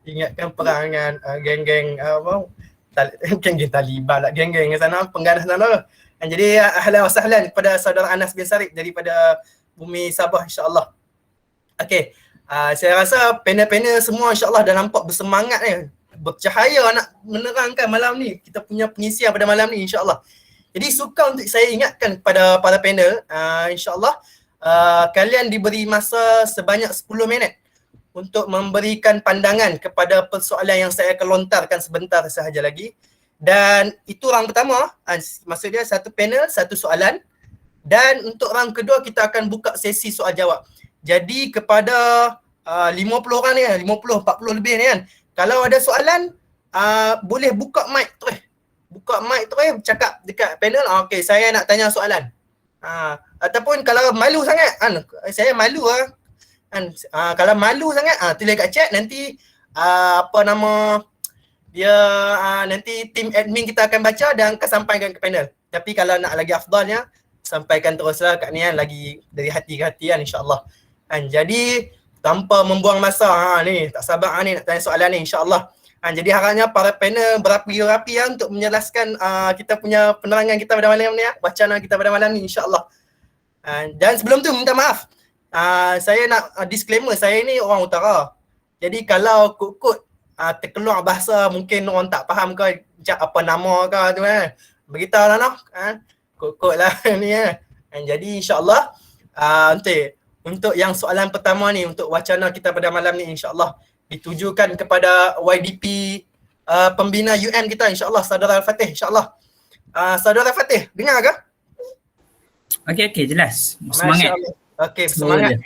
Ingatkan perangan geng-geng geng-geng Taliban lah, geng-geng sana pengganas sana. Jadi ahlan wa sahlan kepada saudara Anas bin Sarip daripada bumi Sabah, insya-Allah. Okey. Saya rasa panel-panel semua insya-Allah dah nampak bersemangat ni, bercahaya nak menerangkan malam ni kita punya pengisian pada malam ni, insya-Allah. Jadi suka untuk saya ingatkan kepada para panel, insya-Allah kalian diberi masa sebanyak 10 minit untuk memberikan pandangan kepada persoalan yang saya akan lontarkan sebentar sahaja lagi. Dan itu round pertama, maksudnya satu panel, satu soalan. Dan untuk round kedua kita akan buka sesi soal jawab. Jadi kepada 50 orang ni, 50, 40 lebih ni kan, kalau ada soalan boleh buka mic terus. Buka mic terus, cakap dekat panel, okey saya nak tanya soalan. Ataupun kalau malu sangat, saya malu kalau malu sangat, tulis kat chat, nanti apa nama dia, nanti tim admin kita akan baca dan akan sampaikan ke panel. Tapi kalau nak lagi afdalnya, sampaikan teruslah kat ni kan, lagi dari hati ke hati kan, insya-Allah. Jadi tanpa membuang masa, ni tak sabar ni nak tanya soalan ni, insya-Allah. Jadi harapnya para panel berapi-rapi untuk menjelaskan kita punya penerangan kita pada malam ni, wacana kita pada malam ni, insya-Allah. Dan sebelum tu minta maaf, saya nak disclaimer, saya ni orang utara. Jadi kalau kut-kut terkeluar bahasa mungkin orang tak faham ke apa nama ke tu kan, beritahu lah noh, kut-kut lah ni kan. Jadi insya-Allah untuk yang soalan pertama ni, untuk wacana kita pada malam ni, insya-Allah ditujukan kepada YDP pembina UM kita, insya-Allah, Saudara Al-Fatih, insya-Allah. Saudara Al-Fatih, dengar ke? Okey, jelas. Semangat. Okey, semangat.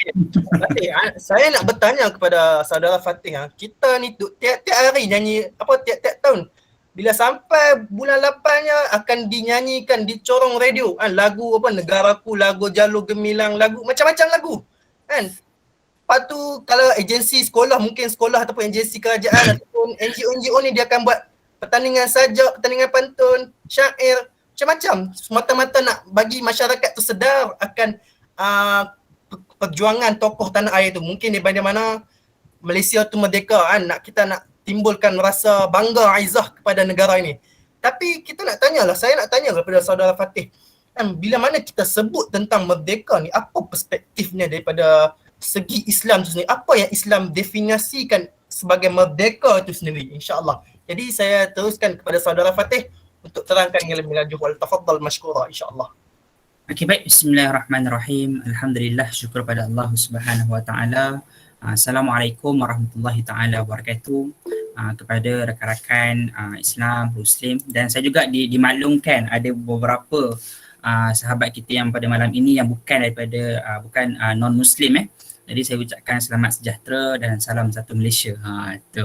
Saya nak bertanya kepada Saudara Fatih, kita ni tiap-tiap hari nyanyi, tiap-tiap tahun, bila sampai bulan 8-nya akan dinyanyikan di corong radio lagu Negaraku, lagu Jalur Gemilang, lagu macam-macam lagu kan. Lepas tu kalau agensi sekolah, mungkin sekolah ataupun agensi kerajaan ataupun NGO ni dia akan buat pertandingan sajak, pertandingan pantun, syair, macam-macam, semata-mata nak bagi masyarakat tu sedar akan perjuangan tokoh tanah air tu. Mungkin di mana Malaysia tu merdeka kan, kita nak timbulkan rasa bangga, aizah kepada negara ini. Tapi kita nak tanyalah, saya nak tanya kepada Saudara Fatih, bila mana kita sebut tentang merdeka ni, apa perspektifnya daripada segi Islam tu sendiri? Apa yang Islam definisikan sebagai merdeka itu sendiri, insya-Allah. Jadi saya teruskan kepada Saudara Fatih untuk terangkan yang lebih lanjut. Wal tafaddal mashkura, insya-Allah. Okey, baik. Bismillahirrahmanirrahim. Alhamdulillah, syukur pada Allah Subhanahu wa taala. Assalamualaikum warahmatullahi taala wabarakatuh kepada rakan-rakan Islam, Muslim, dan saya juga dimaklumkan ada beberapa sahabat kita yang pada malam ini yang bukan daripada non-Muslim. Jadi saya ucapkan selamat sejahtera dan salam satu Malaysia.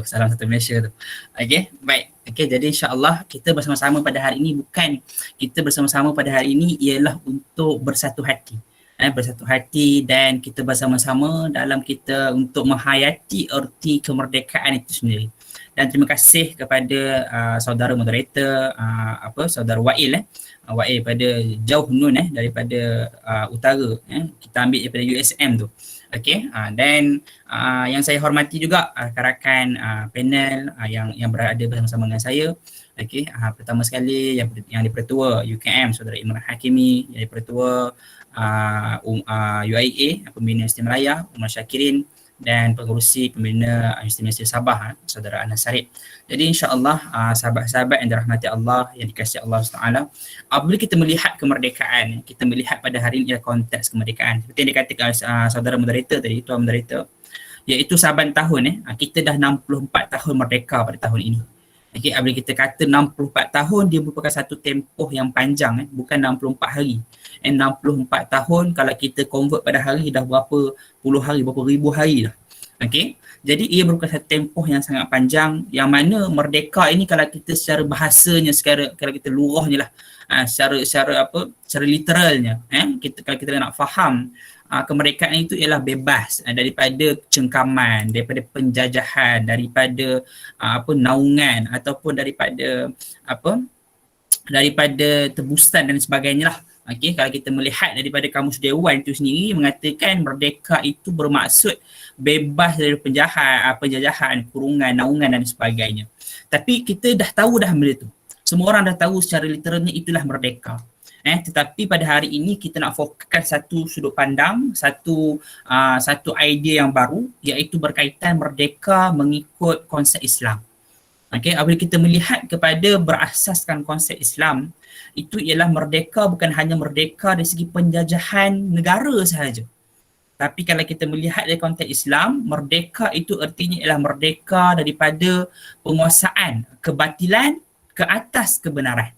Salam satu Malaysia tu. Okey, baik. Okey, jadi insya-Allah kita bersama-sama pada hari ini, ialah untuk bersatu hati. Bersatu hati dan kita bersama-sama dalam kita untuk menghayati erti kemerdekaan itu sendiri. Dan terima kasih kepada saudara moderator, saudara Wail Wail pada jauh nun daripada utara, kita ambil daripada USM tu. Okey, dan yang saya hormati juga rakan-rakan panel yang berada bersama-sama dengan saya. Okey, pertama sekali yang di-Pertua UKM Saudara Imran Hakimi, yang di-Pertua UIA Pembina Universiti Melaya Umar Syakirin, dan pengerusi Pembina Universiti Sabah Saudara Anas Sarip. Jadi insya-Allah sahabat-sahabat yang dirahmati Allah, yang dikasihi Allah Taala, apabila kita melihat kemerdekaan, kita melihat pada hari ini konteks kemerdekaan seperti yang dikatakan saudara moderator tadi, tuan moderator, iaitu saban tahun kita dah 64 tahun merdeka pada tahun ini. Okey, apabila kita kata 64 tahun, dia merupakan satu tempoh yang panjang, bukan 64 hari. 64 tahun kalau kita convert pada hari dah berapa puluh hari, berapa ribu hari dah. Okey, jadi ia merupakan satu tempoh yang sangat panjang, yang mana merdeka ini kalau kita secara bahasanya, kalau kita lurahnya lah, secara literalnya, kalau kita nak faham, kemerdekaan itu ialah bebas daripada cengkaman, daripada penjajahan, daripada naungan, ataupun daripada tebusan dan sebagainya lah. Okey, kalau kita melihat daripada Kamus Dewan itu sendiri mengatakan merdeka itu bermaksud bebas dari penjajahan, kurungan, naungan dan sebagainya. Tapi kita dah tahu dah benda tu. Semua orang dah tahu secara literalnya itulah merdeka. Tetapi pada hari ini kita nak fokuskan satu sudut pandang, satu idea yang baru, iaitu berkaitan merdeka mengikut konsep Islam. Okey, apabila kita melihat kepada berasaskan konsep Islam, itu ialah merdeka bukan hanya merdeka dari segi penjajahan negara sahaja. Tapi kalau kita melihat dari konteks Islam, merdeka itu artinya ialah merdeka daripada penguasaan kebatilan ke atas kebenaran.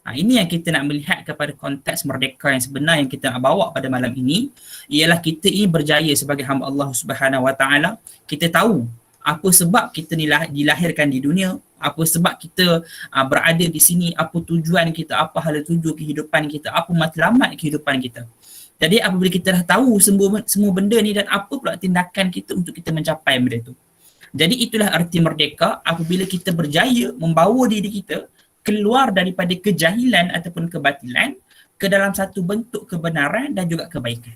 Ini yang kita nak melihat kepada konteks merdeka yang sebenar yang kita nak bawa pada malam ini, ialah kita ini berjaya sebagai hamba Allah Subhanahu Wa Taala. Kita tahu apa sebab kita dilahirkan di dunia, apa sebab kita berada di sini, apa tujuan kita, apa hala tuju kehidupan kita, apa matlamat kehidupan kita. Jadi apabila kita dah tahu semua benda ni dan apa pula tindakan kita untuk kita mencapai benda tu. Jadi itulah arti merdeka apabila kita berjaya membawa diri kita keluar daripada kejahilan ataupun kebatilan ke dalam satu bentuk kebenaran dan juga kebaikan.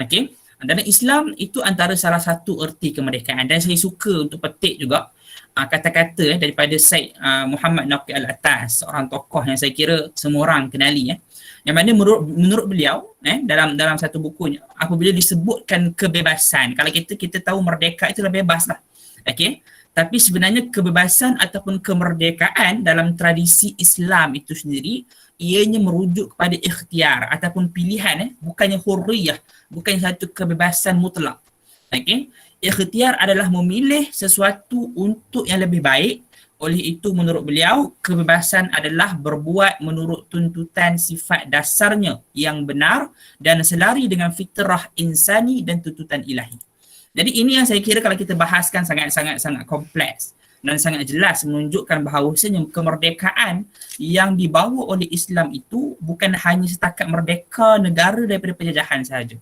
Okey? Dalam Islam itu antara salah satu erti kemerdekaan, dan saya suka untuk petik juga kata-kata daripada Syed Muhammad Naqi Al-Attas, seorang tokoh yang saya kira semua orang kenali, yang mana menurut beliau dalam satu bukunya, apabila disebutkan kebebasan, kalau kita tahu merdeka itulah bebas lah, okey, tapi sebenarnya kebebasan ataupun kemerdekaan dalam tradisi Islam itu sendiri ianya merujuk kepada ikhtiar ataupun pilihan, bukannya hurriyah, bukan satu kebebasan mutlak. Okey, ikhtiar adalah memilih sesuatu untuk yang lebih baik. Oleh itu menurut beliau, kebebasan adalah berbuat menurut tuntutan sifat dasarnya yang benar dan selari dengan fitrah insani dan tuntutan ilahi. Jadi ini yang saya kira kalau kita bahaskan sangat kompleks dan sangat jelas menunjukkan bahawasanya kemerdekaan yang dibawa oleh Islam itu bukan hanya setakat merdeka negara daripada penjajahan sahaja,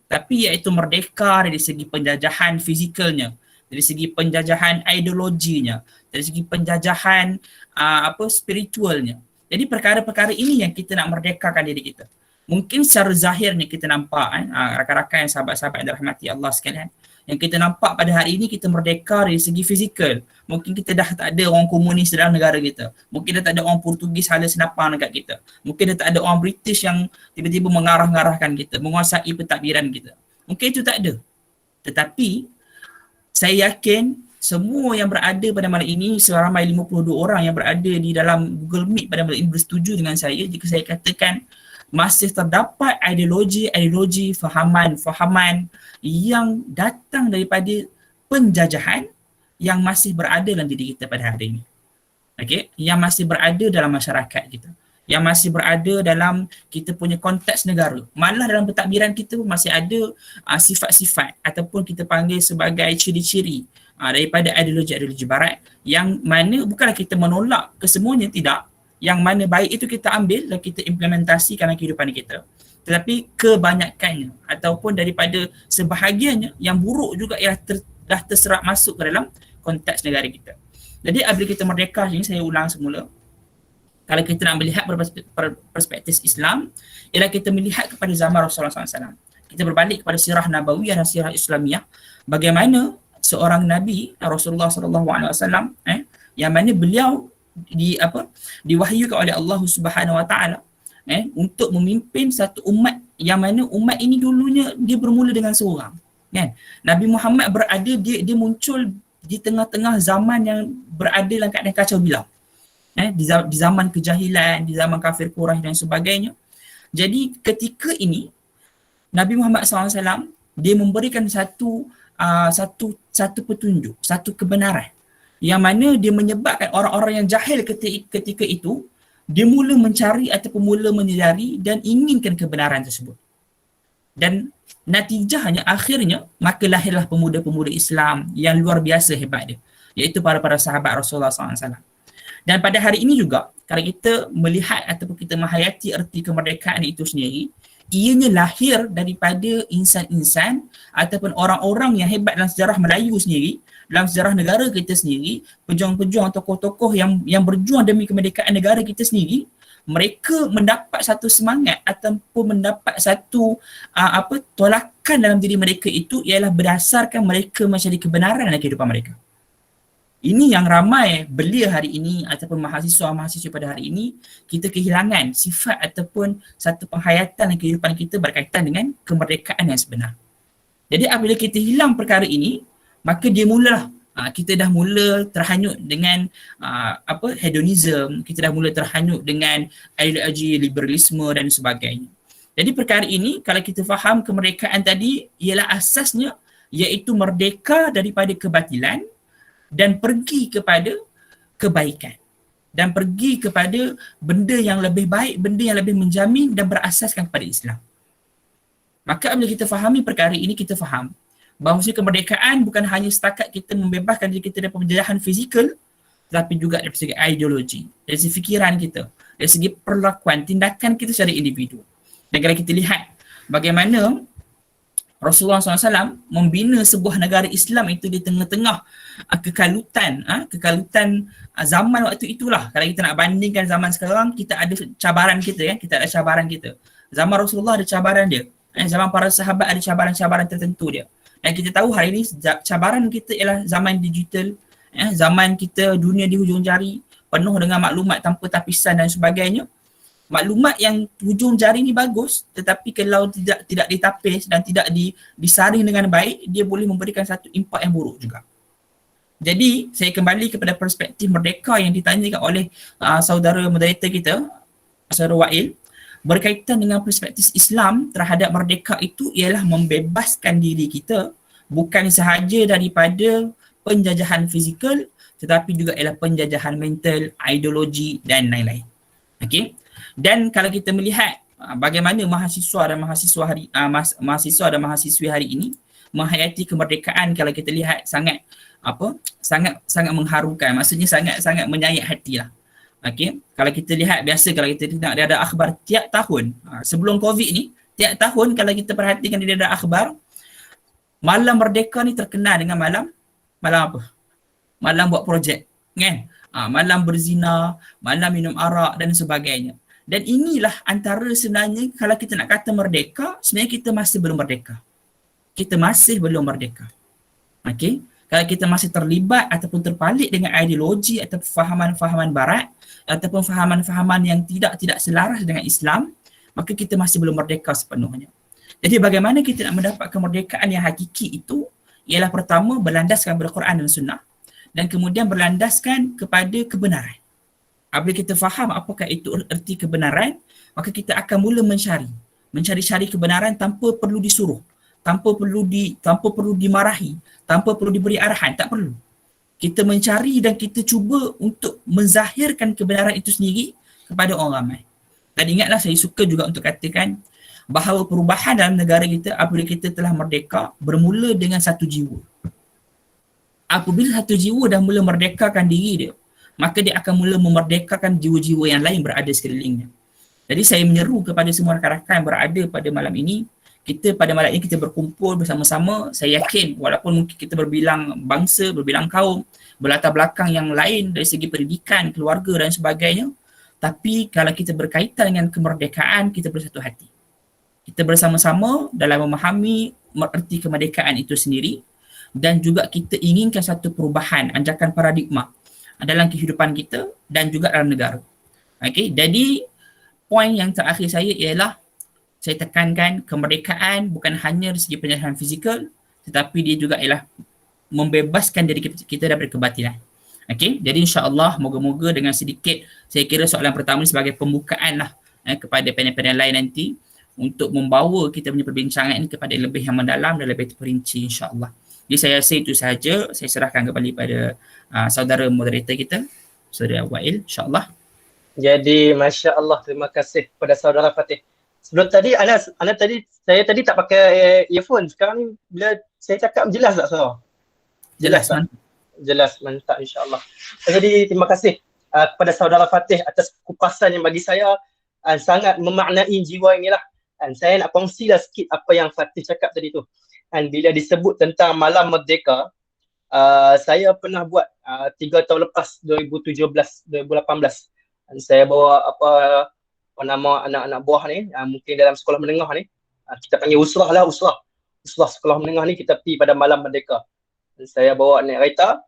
tapi iaitu merdeka dari segi penjajahan fizikalnya, dari segi penjajahan ideologinya, dari segi penjajahan spiritualnya. Jadi perkara-perkara ini yang kita nak merdekakan diri kita. Mungkin secara zahirnya kita nampak rakan-rakan yang sahabat-sahabat yang dirahmati Allah sekalian, yang kita nampak pada hari ini kita merdeka dari segi fizikal. Mungkin kita dah tak ada orang komunis dalam negara kita. Mungkin dah tak ada orang Portugis hala senapang dekat kita. Mungkin dah tak ada orang British yang tiba-tiba mengarah-ngarahkan kita, menguasai pentadbiran kita. Mungkin itu tak ada. Tetapi saya yakin semua yang berada pada malam ini, seramai 52 orang yang berada di dalam Google Meet pada malam ini bersetuju dengan saya jika saya katakan masih terdapat ideologi, fahaman yang datang daripada penjajahan yang masih berada dalam diri kita pada hari ini. Okey, yang masih berada dalam masyarakat kita, yang masih berada dalam kita punya konteks negara. Malah dalam pentadbiran kita pun masih ada sifat-sifat ataupun kita panggil sebagai ciri-ciri daripada ideologi barat, yang mana bukanlah kita menolak kesemuanya, tidak. Yang mana baik itu kita ambil dan kita implementasikan dalam kehidupan kita. Tetapi kebanyakannya ataupun daripada sebahagiannya yang buruk juga ialah dah terserap masuk ke dalam konteks negara kita. Jadi apabila kita merdeka ini, saya ulang semula, kalau kita nak melihat perspektif Islam, ialah kita melihat kepada zaman Rasulullah SAW. Kita berbalik kepada sirah Nabawiyah dan sirah Islamiyah, bagaimana seorang Nabi Rasulullah SAW yang mana beliau diwahyukan oleh Allah Subhanahu Wa Taala untuk memimpin satu umat yang mana umat ini dulunya dia bermula dengan seorang, kan. Nabi Muhammad berada, dia muncul di tengah-tengah zaman yang berada dalam keadaan kacau bilau, di zaman kejahilan, di zaman kafir Quraisy dan sebagainya. Jadi ketika ini Nabi Muhammad SAW dia memberikan satu petunjuk, satu kebenaran yang mana dia menyebabkan orang-orang yang jahil ketika itu dia mula mencari ataupun mula menyedari dan inginkan kebenaran tersebut. Dan natijahnya, akhirnya, maka lahirlah pemuda-pemuda Islam yang luar biasa hebat dia, iaitu para sahabat Rasulullah SAW. Dan pada hari ini juga, kalau kita melihat ataupun kita menghayati erti kemerdekaan itu sendiri, ianya lahir daripada insan-insan ataupun orang-orang yang hebat dalam sejarah Melayu sendiri, dalam sejarah negara kita sendiri, pejuang-pejuang, tokoh-tokoh yang berjuang demi kemerdekaan negara kita sendiri. mereka mendapat satu semangat ataupun mendapat satu tolakan dalam diri mereka itu ialah berdasarkan mereka mencari kebenaran dalam kehidupan mereka. Ini yang ramai belia hari ini ataupun mahasiswa-mahasiswa pada hari ini, kita kehilangan sifat ataupun satu penghayatan dalam kehidupan kita berkaitan dengan kemerdekaan yang sebenar. Jadi apabila kita hilang perkara ini, maka dia mulalah kita dah mula terhanyut dengan hedonism, kita dah mula terhanyut dengan ideologi liberalisme dan sebagainya. Jadi perkara ini kalau kita faham kemerdekaan tadi ialah asasnya iaitu merdeka daripada kebatilan dan pergi kepada kebaikan dan pergi kepada benda yang lebih baik, benda yang lebih menjamin dan berasaskan kepada Islam. Maka apabila kita fahami perkara ini, kita faham bahawa kemerdekaan bukan hanya setakat kita membebaskan diri kita daripada penjajahan fizikal, tetapi juga dari segi ideologi, dari segi fikiran kita, dari segi perlakuan, tindakan kita secara individu. Dan kalau kita lihat bagaimana Rasulullah SAW membina sebuah negara Islam itu di tengah-tengah kekalutan zaman waktu itulah. Kalau kita nak bandingkan zaman sekarang, kita ada cabaran kita, kita ada cabaran kita. Zaman Rasulullah ada cabaran dia. Zaman para sahabat ada cabaran-cabaran tertentu dia. Dan kita tahu hari ini cabaran kita ialah zaman digital, zaman kita dunia di hujung jari, penuh dengan maklumat tanpa tapisan dan sebagainya. Maklumat yang hujung jari ni bagus, tetapi kalau tidak ditapis dan tidak disaring dengan baik, dia boleh memberikan satu impak yang buruk juga. Jadi saya kembali kepada perspektif merdeka yang ditanyakan oleh saudara moderator kita, saudara Wail, berkaitan dengan perspektif Islam terhadap merdeka itu ialah membebaskan diri kita bukan sahaja daripada penjajahan fizikal, tetapi juga ialah penjajahan mental, ideologi dan lain-lain. Okey. Dan kalau kita melihat bagaimana mahasiswa dan mahasiswi hari ini menghayati kemerdekaan, kalau kita lihat sangat mengharukan, maksudnya sangat menyayat hatilah. Okey, kalau kita lihat biasa kalau kita tengok dia ada akhbar tiap tahun, sebelum Covid ni, tiap tahun kalau kita perhatikan dia ada akhbar, malam merdeka ni terkenal dengan malam apa? Malam buat projek, kan? Malam berzina, malam minum arak dan sebagainya. Dan inilah antara sebenarnya kalau kita nak kata merdeka, sebenarnya kita masih belum merdeka. Kita masih belum merdeka. Okey? Kalau kita masih terlibat ataupun terpalit dengan ideologi atau fahaman-fahaman barat ataupun fahaman-fahaman yang tidak selaras dengan Islam, maka kita masih belum merdeka sepenuhnya. Jadi bagaimana kita nak mendapat kemerdekaan yang hakiki itu ialah pertama berlandaskan pada Quran dan Sunnah dan kemudian berlandaskan kepada kebenaran. Apabila kita faham apakah itu erti kebenaran, maka kita akan mula mencari kebenaran tanpa perlu disuruh, tanpa perlu dimarahi, tanpa perlu diberi arahan, tak perlu. Kita mencari dan kita cuba untuk menzahirkan kebenaran itu sendiri kepada orang ramai. Dan ingatlah, saya suka juga untuk katakan bahawa perubahan dalam negara kita apabila kita telah merdeka bermula dengan satu jiwa. Apabila satu jiwa dah mula merdekakan diri dia, maka dia akan mula memerdekakan jiwa-jiwa yang lain berada sekelilingnya. Jadi saya menyeru kepada semua rakan-rakan yang berada pada malam ini, kita pada malam ini kita berkumpul bersama-sama. Saya yakin walaupun mungkin kita berbilang bangsa, berbilang kaum, berlatar belakang yang lain dari segi pendidikan, keluarga dan sebagainya, tapi kalau kita berkaitan dengan kemerdekaan, kita bersatu hati. Kita bersama-sama dalam memahami erti kemerdekaan itu sendiri dan juga kita inginkan satu perubahan, anjakan paradigma dalam kehidupan kita dan juga dalam negara. Okey, jadi poin yang terakhir saya ialah saya tekankan kemerdekaan bukan hanya dari segi penjajahan fizikal, tetapi dia juga ialah membebaskan diri kita daripada kebatilan. Okey, jadi insya-Allah moga-moga dengan sedikit saya kira soalan pertama ni sebagai pembukaan lah kepada panel-panel lain nanti untuk membawa kita punya perbincangan ini kepada lebih yang mendalam dan lebih terperinci insya-Allah. Jadi saya rasa itu sahaja. Saya serahkan kembali pada saudara moderator kita, saudara Wail, insya-Allah. Jadi masya-Allah, terima kasih kepada saudara Fatih. Sebelum tadi saya tadi tak pakai earphone. Sekarang ni bila saya cakap jelas tak suara? Jelas kan? Jelas, mantap insya-Allah. Jadi terima kasih kepada saudara Fatih atas kupasan yang bagi saya sangat memaknai jiwa inilah. Dan saya nak kongsilah sikit apa yang Fatih cakap tadi tu. Dan bila disebut tentang Malam Merdeka, saya pernah buat 3 tahun lepas, 2017, 2018. Dan saya bawa apa nama anak-anak buah ni, mungkin dalam sekolah menengah ni, kita panggil usrah lah, usrah sekolah menengah ni, kita pergi pada malam merdeka. Saya bawa naik kereta,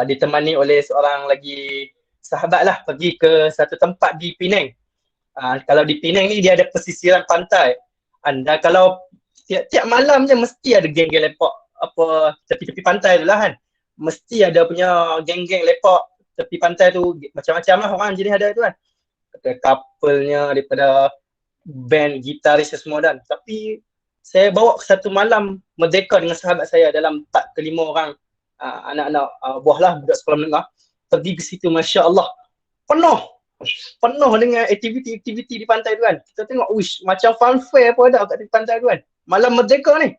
ditemani oleh seorang lagi sahabat lah, pergi ke satu tempat di Penang. Kalau di Penang ni dia ada pesisiran pantai. Dan kalau tiap malam je mesti ada geng-geng lepak apa tepi-tepi pantai tu lah kan. Mesti ada punya geng-geng lepak tepi pantai tu, macam-macam lah orang jenis ada tu kan. Ada couple-nya daripada band, gitaris semua dan. Tapi saya bawa ke satu malam merdeka dengan sahabat saya dalam 4 ke 5 orang anak-anak buah lah, budak sekolah menengah. Pergi ke situ, Masya Allah, penuh dengan aktiviti-aktiviti di pantai tu kan. Kita tengok, wish, macam fun fair pun ada kat pantai tu kan. Malam merdeka ni,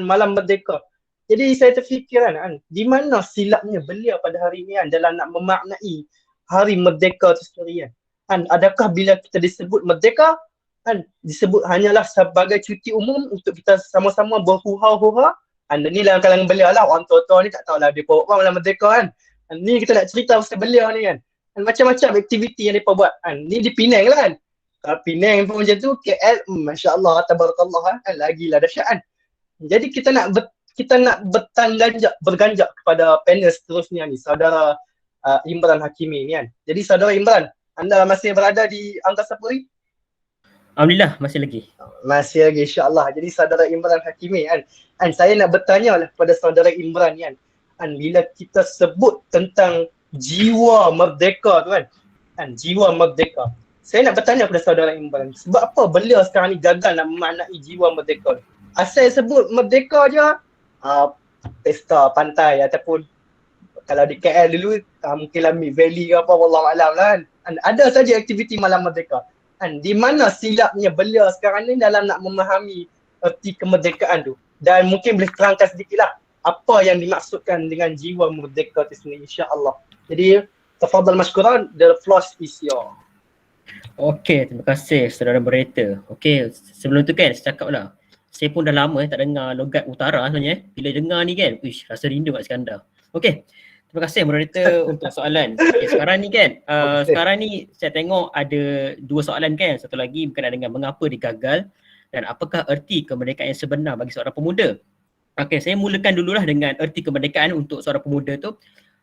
malam merdeka. Jadi saya terfikir kan, di mana silapnya beliau pada hari ni kan dalam nak memaknai hari merdeka tu sendiri kan. Adakah bila kita disebut merdeka kan, disebut hanyalah sebagai cuti umum untuk kita sama-sama berhura-hura. Ni dalam kalangan beliau lah, orang tua-tua ni tak tahulah dia bawa orang malam merdeka kan. Ni kita nak cerita pasal beliau ni kan. Macam-macam aktiviti yang mereka buat kan. Ni di Penang lah kan. Kalau Penang pun macam tu, KL, Masya Allah, tabarakallah kan, lagilah dahsyat kan. Jadi kita nak berganjak kepada panel seterusnya ni, saudara Imran Hakimi ni kan. Jadi saudara Imran, anda masih berada di Angkasa Puri? Alhamdulillah masih lagi. Masih lagi, insya-Allah. Jadi saudara Imran Hakimi kan, saya nak bertanya lah kepada saudara Imran ni kan, bila kita sebut tentang jiwa merdeka tu kan, jiwa merdeka. Saya nak bertanya kepada saudara Imran, sebab apa beliau sekarang ni gagal nak memaknai jiwa merdeka? Asal sebut merdeka je, pesta pantai ataupun kalau di KL dulu mungkin Lambi Valley ke apa, wallahualam lah kan. Ada saja aktiviti malam merdeka. Di mana silapnya beliau sekarang ni dalam nak memahami erti kemerdekaan tu? Dan mungkin boleh terangkan sedikitlah apa yang dimaksudkan dengan jiwa merdeka tu sendiri, insya-Allah. Jadi tafadhal mashkuran, the floor is yours. Okey, terima kasih saudara moderator. Okey, sebelum tu kan saya cakap lah, saya pun dah lama tak dengar logat utara sebenarnya. Bila dengar ni kan, rasa rindu kat Iskandar. Okey, terima kasih moderator untuk soalan. Okay, sekarang ni kan, sekarang ni saya tengok ada 2 soalan kan. Satu lagi berkenaan dengan mengapa digagal dan apakah erti kemerdekaan yang sebenar bagi seorang pemuda. Okey, saya mulakan dululah dengan erti kemerdekaan untuk seorang pemuda tu.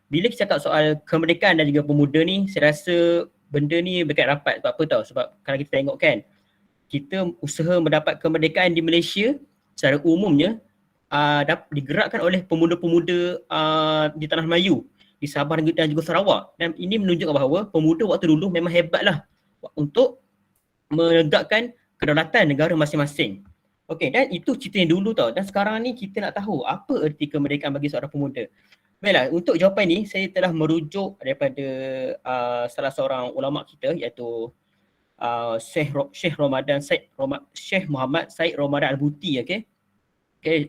Bila kita cakap soal kemerdekaan dan juga pemuda ni, saya rasa benda ni berkait rapat. Sebab apa tahu? Sebab kalau kita tengok kan, kita usaha mendapat kemerdekaan di Malaysia secara umumnya digerakkan oleh pemuda-pemuda di Tanah Melayu, di Sabah dan juga Sarawak. Dan ini menunjukkan bahawa pemuda waktu dulu memang hebatlah untuk menegakkan kedaulatan negara masing-masing. Okey, dan itu cerita yang dulu tau. Dan sekarang ni kita nak tahu apa erti kemerdekaan bagi seorang pemuda. Baiklah, untuk jawapan ni saya telah merujuk daripada salah seorang ulama kita, iaitu Syekh Muhammad Said Ramadan Al-Buti, okey,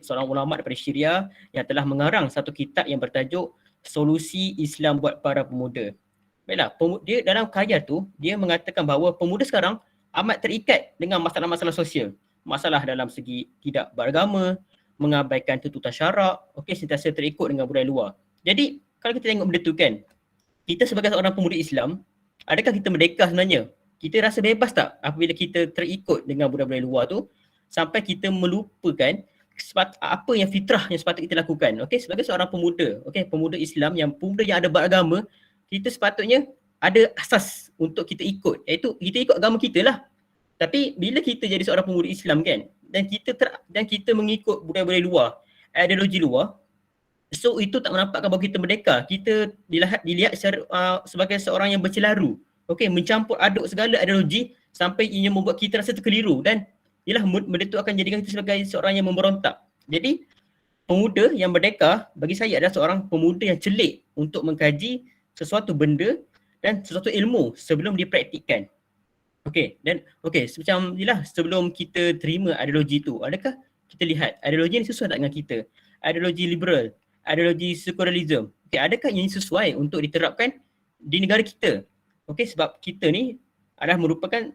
seorang ulama daripada Syria yang telah mengarang satu kitab yang bertajuk Solusi Islam buat para Pemuda. Baiklah, dia dalam karya tu dia mengatakan bahawa pemuda sekarang amat terikat dengan masalah-masalah sosial. Masalah dalam segi tidak beragama, mengabaikan tuntutan syarak, okey, sentiasa terikut dengan budaya luar. Jadi kalau kita tengok benda tu kan, kita sebagai seorang pemuda Islam, adakah kita merdeka sebenarnya? Kita rasa bebas tak apabila kita terikut dengan budaya-budaya luar tu sampai kita melupakan apa yang fitrah yang sepatutnya kita lakukan? Okey, sebagai seorang pemuda, okey, pemuda Islam pemuda yang ada beragama, kita sepatutnya ada asas untuk kita ikut, iaitu kita ikut agama kita lah. Tapi bila kita jadi seorang pemuda Islam kan, dan kita mengikut budaya-budaya luar, ideologi luar, so itu tak menampakkan bahawa kita merdeka. Kita dilihat sebagai seorang yang bercelaru, okey, mencampur aduk segala ideologi sampai ia membuat kita rasa terkeliru, dan ialah benda itu akan jadikan kita sebagai seorang yang memberontak. Jadi pemuda yang merdeka bagi saya adalah seorang pemuda yang celik untuk mengkaji sesuatu benda dan sesuatu ilmu sebelum dipraktikkan. Okey, dan macam inilah, sebelum kita terima ideologi tu, adakah kita lihat ideologi ni sesuai tak dengan kita? Ideologi liberal, ideologi sekularisme, okey, adakah ini sesuai untuk diterapkan di negara kita? Okey, sebab kita ni adalah merupakan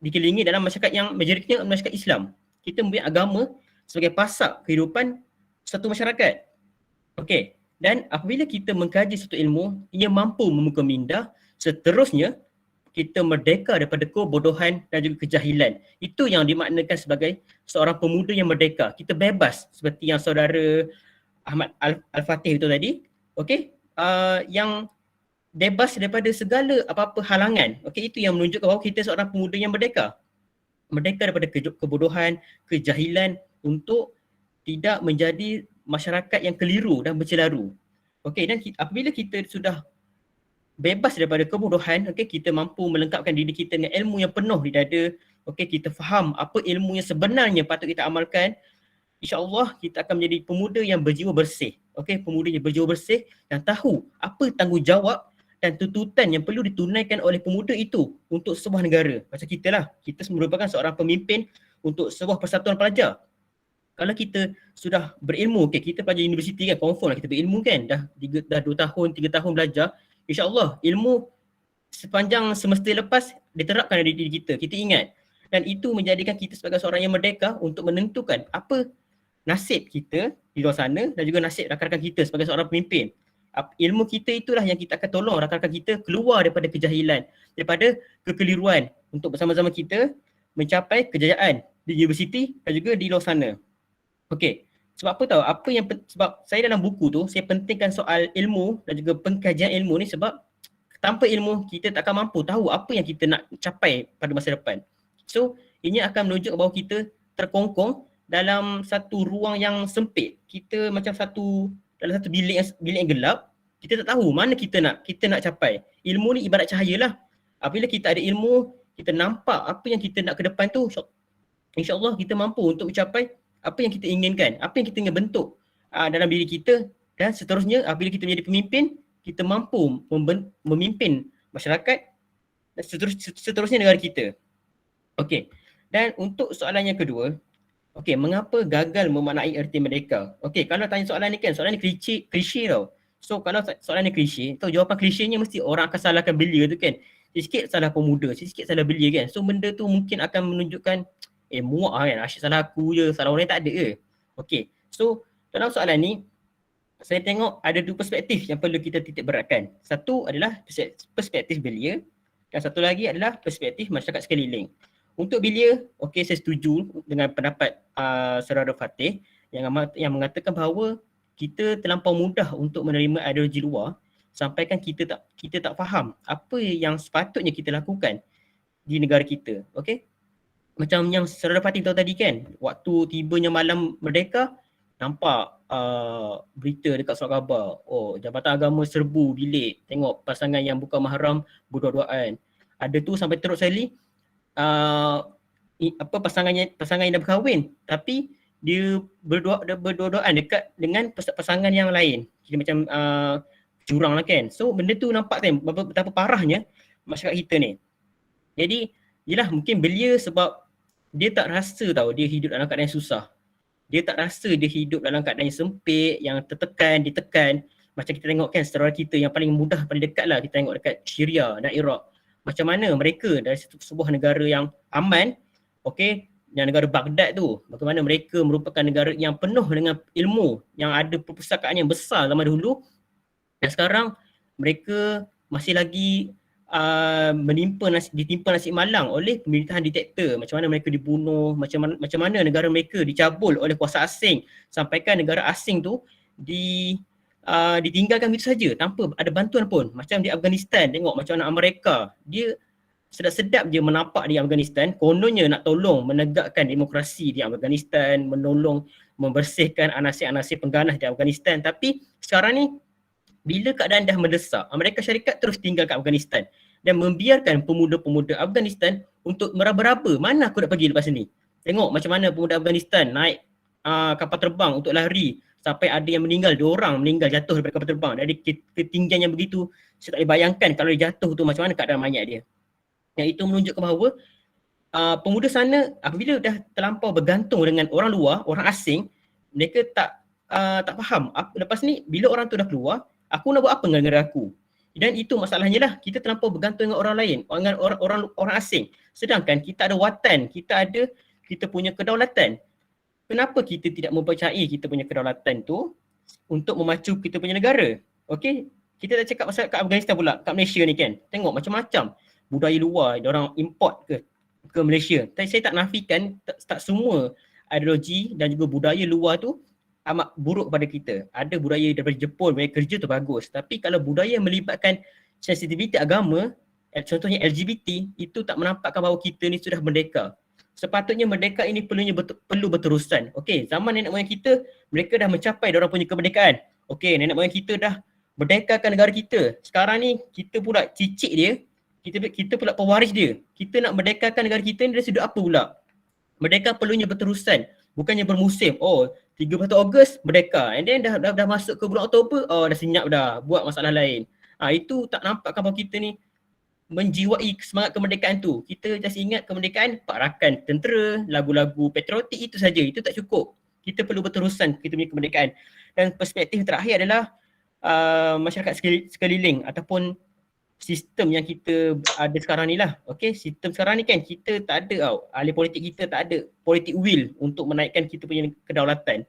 dikelilingi dalam masyarakat yang majoritinya masyarakat Islam. Kita mempunyai agama sebagai pasak kehidupan satu masyarakat. Okey, dan apabila kita mengkaji satu ilmu, ia mampu membuka minda, seterusnya kita merdeka daripada kebodohan dan juga kejahilan. Itu yang dimaknakan sebagai seorang pemuda yang merdeka. Kita bebas seperti yang saudara Ahmad Al-Fatih itu tadi. Okey, yang bebas daripada segala apa-apa halangan. Okey, itu yang menunjukkan bahawa kita seorang pemuda yang merdeka. Merdeka daripada kebodohan, kejahilan untuk tidak menjadi masyarakat yang keliru dan bercelaru. Okey, dan apabila kita sudah bebas daripada kebodohan, okey, kita mampu melengkapkan diri kita dengan ilmu yang penuh di dada. Okey, kita faham apa ilmu yang sebenarnya patut kita amalkan. InsyaAllah kita akan menjadi pemuda yang berjiwa bersih. Okey, pemuda yang berjiwa bersih dan tahu apa tanggungjawab dan tuntutan yang perlu ditunaikan oleh pemuda itu untuk sebuah negara. Macam kita lah, kita merupakan seorang pemimpin untuk sebuah persatuan pelajar. Kalau kita sudah berilmu, okay, kita pelajar universiti kan, confirm lah kita berilmu kan, dah 2 tahun, 3 tahun belajar, InsyaAllah ilmu sepanjang semester lepas diterapkan dari diri kita, kita ingat. Dan itu menjadikan kita sebagai seorang yang merdeka untuk menentukan apa nasib kita di luar sana dan juga nasib rakan-rakan kita sebagai seorang pemimpin. Ilmu kita itulah yang kita akan tolong rakan-rakan kita keluar daripada kejahilan, daripada kekeliruan untuk bersama-sama kita mencapai kejayaan di universiti dan juga di luar sana. Okey, sebab apa tahu? Sebab saya dalam buku tu saya pentingkan soal ilmu dan juga pengkajian ilmu ni sebab tanpa ilmu kita tak akan mampu tahu apa yang kita nak capai pada masa depan. So, ini akan menunjuk bahawa kita terkongkong dalam satu ruang yang sempit. Kita macam dalam satu bilik yang gelap, kita tak tahu mana kita nak capai. Ilmu ni ibarat cahaya lah. Apabila kita ada ilmu, kita nampak apa yang kita nak ke depan tu, insyaAllah kita mampu untuk mencapai apa yang kita inginkan, apa yang kita ingin bentuk dalam diri kita, dan seterusnya apabila kita menjadi pemimpin, kita mampu memimpin masyarakat dan seterusnya negara kita. Okey. Dan untuk soalan yang kedua, okey, mengapa gagal memaknai erti merdeka? Okey, kalau tanya soalan ni kan, soalan ni klise tau. So kalau soalan ni klise, tahu jawapan klisenya mesti orang akan salahkan belia tu kan. Sikit salah pemuda, sikit salah belia kan. So benda tu mungkin akan menunjukkan muak kan, asyik salah aku je, salah orang lain tak ada ke? Okey, so dalam soalan ni saya tengok ada 2 perspektif yang perlu kita titik beratkan. Satu adalah perspektif belia dan satu lagi adalah perspektif masyarakat sekeliling. Untuk belia, okey, saya setuju dengan pendapat Saudara Fatih yang mengatakan bahawa kita terlampau mudah untuk menerima ideologi luar sampaikan kita tak faham apa yang sepatutnya kita lakukan di negara kita. Okey, macam yang Saudara Fatih tahu tadi kan, waktu tibanya malam merdeka, nampak berita dekat surat khabar, Jabatan Agama serbu bilik, tengok pasangan yang bukan mahram berdua-duaan. Ada tu sampai teruk sekali pasangan yang dah berkahwin tapi dia berdua-duaan dekat dengan pasangan yang lain. Jadi macam curang lah kan. So benda tu nampak kan betapa parahnya masyarakat kita ni. Jadi yelah, mungkin belia sebab dia tak rasa tahu dia hidup dalam keadaan yang susah. Dia tak rasa dia hidup dalam keadaan yang sempit, yang ditekan. Macam kita tengok kan saudara kita yang paling mudah, paling dekat lah, kita tengok dekat Syria dan Iraq. Macam mana mereka dari sebuah negara yang aman, okey, yang negara Baghdad tu, bagaimana mereka merupakan negara yang penuh dengan ilmu, yang ada perpustakaan yang besar zaman dahulu, dan sekarang mereka masih lagi ditimpa nasib malang oleh pemerintahan diktator. Macam mana mereka dibunuh, macam mana negara mereka dicabul oleh kuasa asing, sampaikan negara asing tu ditinggalkan begitu saja tanpa ada bantuan pun. Macam di Afghanistan, tengok macam mana Amerika, dia sedap-sedap je menapak di Afghanistan, kononnya nak tolong menegakkan demokrasi di Afghanistan, menolong membersihkan anasir-anasir pengganas di Afghanistan. Tapi sekarang ni bila keadaan dah mendesak, Amerika Syarikat terus tinggalkan Afghanistan dan membiarkan pemuda-pemuda Afghanistan untuk meraba-raba, mana aku nak pergi lepas ni. Tengok macam mana pemuda Afghanistan naik kapal terbang untuk lari, sampai ada yang meninggal, 2 orang meninggal jatuh daripada kapal terbang. Dari ketinggian yang begitu, saya tak boleh bayangkan kalau dia jatuh tu macam mana keadaan mayat dia. Yang itu menunjukkan bahawa pemuda sana apabila dah terlampau bergantung dengan orang luar, orang asing, mereka tak faham. Lepas ni bila orang tu dah keluar, aku nak buat apa dengan negara aku? Dan itu masalahnya lah, kita terlampau bergantung dengan orang lain, dengan orang asing. Sedangkan kita ada watan, kita punya kedaulatan. Kenapa kita tidak mempercayai kita punya kedaulatan tu untuk memacu kita punya negara? Okey, kita dah cakap pasal kat Afghanistan pula, kat Malaysia ni kan. Tengok macam-macam. budaya luar, diorang import ke Malaysia. Tapi saya tak nafikan tak semua ideologi dan juga budaya luar tu amat buruk pada kita. Ada budaya daripada Jepun, budaya kerja tu bagus. Tapi kalau budaya melibatkan sensitiviti agama, contohnya LGBT, itu tak menampakkan bahawa kita ni sudah merdeka. Sepatutnya merdeka ini perlu berterusan. Okey, zaman nenek moyang kita, mereka dah mencapai diorang punya kemerdekaan. Okey, nenek moyang kita dah merdekakan negara kita. Sekarang ni kita pula cicik dia, kita pula pewaris dia. Kita nak merdekakan negara kita ni dari sudut apa pula? Merdeka perlunya berterusan, bukannya bermusim. Oh, 31 Ogos merdeka. And then dah masuk ke bulan Oktober, oh dah senyap dah, buat masalah lain. Itu tak nampakkan bahawa kita ni menjiwai semangat kemerdekaan tu. Kita just ingat kemerdekaan, parakan tentera, lagu-lagu patriotik, itu saja. Itu tak cukup. Kita perlu berterusan kita punya kemerdekaan. Dan perspektif terakhir adalah masyarakat sekeliling ataupun sistem yang kita ada sekarang ni lah. Okay, sistem sekarang ni kan kita tak ada ahli politik kita tak ada politik will untuk menaikkan kita punya kedaulatan.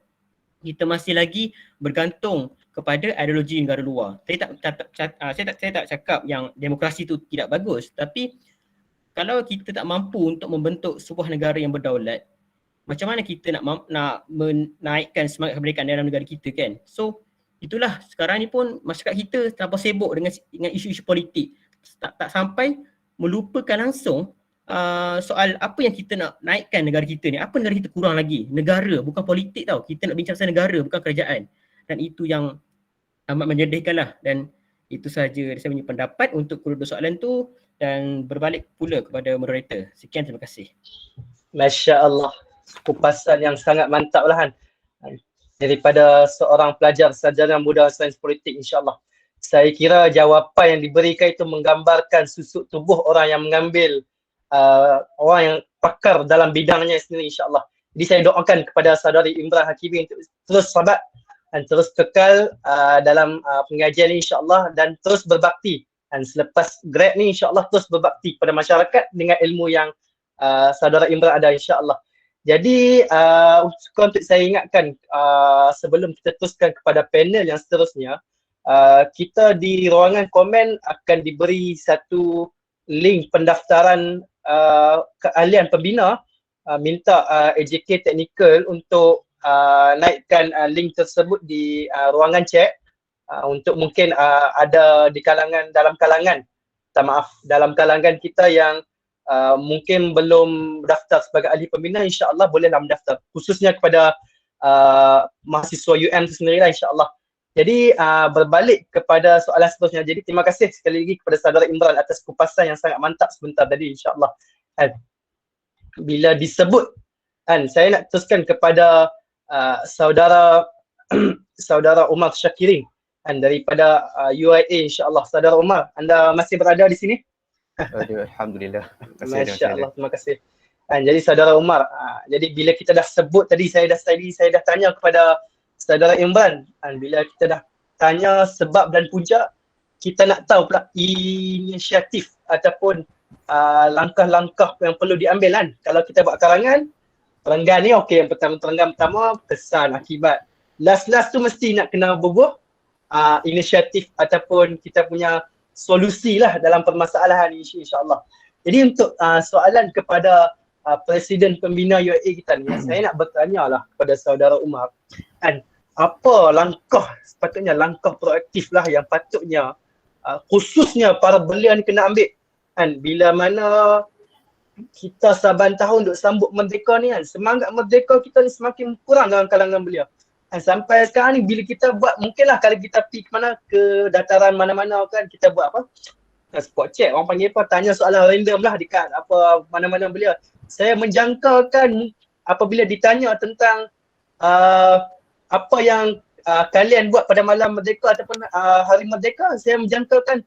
Kita masih lagi bergantung kepada ideologi negara luar. Saya tak cakap yang demokrasi tu tidak bagus, tapi kalau kita tak mampu untuk membentuk sebuah negara yang berdaulat, macam mana kita nak menaikkan semangat kemerdekaan dalam negara kita kan? So itulah sekarang ni pun masyarakat kita terlalu sibuk dengan isu-isu politik, tak sampai melupakan langsung soal apa yang kita nak naikkan negara kita ni. Apa negara kita kurang lagi? Negara, bukan politik tau. Kita nak bincang pasal negara, bukan kerajaan. Dan itu yang amat menyedihkan lah. Dan itu sahaja saya punya pendapat untuk kedua soalan tu, dan berbalik pula kepada moderator. Sekian, terima kasih. Masya Allah, kupasan yang sangat mantap lah Han. Daripada seorang pelajar sarjana muda sains politik, insyaAllah. Saya kira jawapan yang diberikan itu menggambarkan susuk tubuh orang yang mengambil, orang yang pakar dalam bidangnya sendiri, insyaAllah. Jadi saya doakan kepada saudari Imran Hakimi untuk terus sabar dan terus kekal dalam pengajian ini, insyaAllah, dan terus berbakti. Dan selepas grad ni, insyaAllah terus berbakti kepada masyarakat dengan ilmu yang saudara Imran ada, insyaAllah. Jadi untuk saya ingatkan sebelum kita teruskan kepada panel yang seterusnya, kita di ruangan komen akan diberi satu link pendaftaran keahlian pembina. Minta AJK Technical untuk naikkan link tersebut di ruangan chat untuk mungkin ada di dalam kalangan kita yang mungkin belum daftar sebagai ahli pembina, insyaAllah bolehlah mendaftar, khususnya kepada mahasiswa UM itu sendirilah, insyaAllah. Jadi berbalik kepada soalan seterusnya. Jadi terima kasih sekali lagi kepada saudara Imran atas kupasan yang sangat mantap sebentar tadi, insyaAllah. Bila disebut, saya nak teruskan kepada saudara Umar Syakirin daripada UIA, insyaAllah. Saudara Umar, anda masih berada di sini? Alhamdulillah. Masya Allah, terima kasih. Jadi saudara Umar, jadi bila kita dah sebut tadi, saya dah tanya kepada saudara Imran, bila kita dah tanya sebab dan punca, kita nak tahu pula inisiatif ataupun langkah-langkah yang perlu diambil kan. Kalau kita buat karangan, terenggan ni okey, yang terenggan pertama kesan akibat. Last tu mesti nak kena berbuah inisiatif ataupun kita punya solusi lah dalam permasalahan ini, insyaAllah. Jadi untuk soalan kepada Presiden Pembina UIA kita ni, saya nak bertanya lah kepada saudara Umar, apa sepatutnya langkah proaktif lah yang patutnya khususnya para belia ni kena ambil bila mana kita saban tahun duk sambut merdeka ni semangat merdeka kita ni semakin kurang dalam kalangan belia. Sampai sekarang ni bila kita buat, mungkinlah kalau kita pergi ke mana, ke dataran mana-mana kan, kita buat apa? Spot check, orang panggil apa, tanya soalan random lah dekat mana-mana belia. Saya menjangkakan apabila ditanya tentang apa yang kalian buat pada malam merdeka ataupun hari merdeka, saya menjangkakan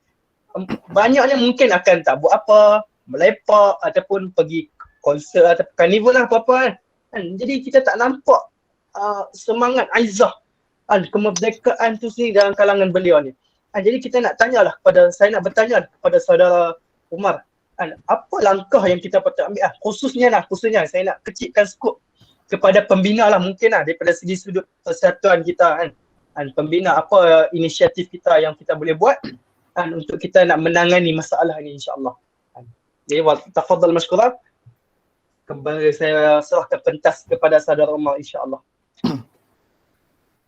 banyaknya mungkin akan tak buat apa, melepak ataupun pergi konsert ataupun karnival lah apa-apa kan. Jadi kita tak nampak semangat aizah kemerdekaan tu sendiri dalam kalangan beliau ni. Jadi kita nak tanyalah saya nak bertanya kepada saudara Umar, apa langkah yang kita patut ambil khususnya saya nak kecilkan skop kepada pembina lah mungkin daripada segi sudut persatuan kita pembina, apa inisiatif kita yang kita boleh buat untuk kita nak menangani masalah ni, insyaAllah. Jadi tafadhal mashkuran. Kembali saya serahkan pentas kepada saudara Umar insya-Allah.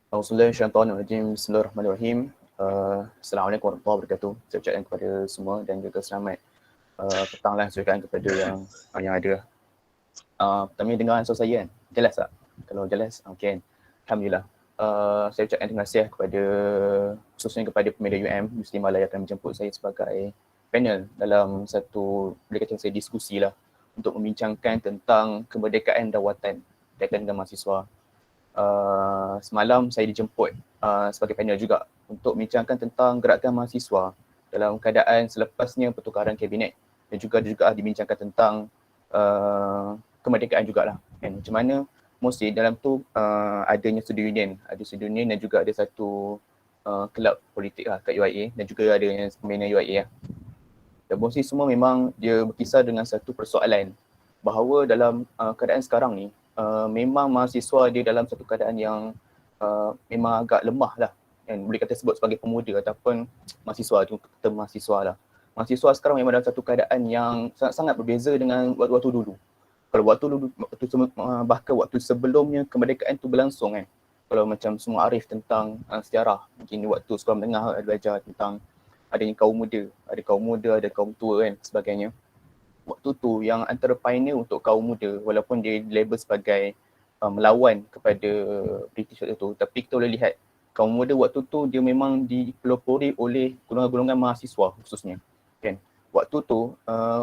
Auzubillahiminasyaitonirrajim. Bismillahirrahmanirrahim. Assalamualaikum warahmatullahi wabarakatuh. Saya ucapkan kepada semua dan juga selamat petang lah saya ucapkan kepada yang ada. Pertama dengar suara saya kan? Jelas tak? Kalau jelas, okey. Alhamdulillah. Saya ucapkan terima kasih kepada khususnya kepada Pemuda UM Muslimah yang akan menjemput saya sebagai panel dalam satu boleh kata saya diskusi lah untuk membincangkan tentang kemerdekaan dawatan berkaitan dengan mahasiswa. Semalam saya dijemput sebagai panel juga untuk membincangkan tentang gerakan mahasiswa dalam keadaan selepasnya pertukaran kabinet dan juga dibincangkan tentang kemerdekaan jugalah. Kan? Macam mana mesti dalam tu adanya student union, ada student union dan juga ada satu kelab politik lah kat UIA dan juga ada yang pembina UIA lah. Dan mesti semua memang dia berkisar dengan satu persoalan bahawa dalam keadaan sekarang ni memang mahasiswa dia dalam satu keadaan yang memang agak lemah lah. Kan? Boleh kata sebut sebagai pemuda ataupun mahasiswa tu, kita mahasiswa lah. Mahasiswa sekarang memang dalam satu keadaan yang sangat-sangat berbeza dengan waktu-waktu dulu. Kalau bahkan waktu sebelumnya kemerdekaan tu berlangsung kan. Kalau macam semua arif tentang sejarah, mungkin waktu sekolah menengah ada belajar tentang adanya kaum muda, ada kaum tua kan sebagainya. Waktu tu yang antara pioneer untuk kaum muda walaupun dia label sebagai melawan kepada British waktu tu, tapi kita boleh lihat kaum muda waktu tu dia memang dipelopori oleh golongan-golongan mahasiswa khususnya kan. Waktu tu,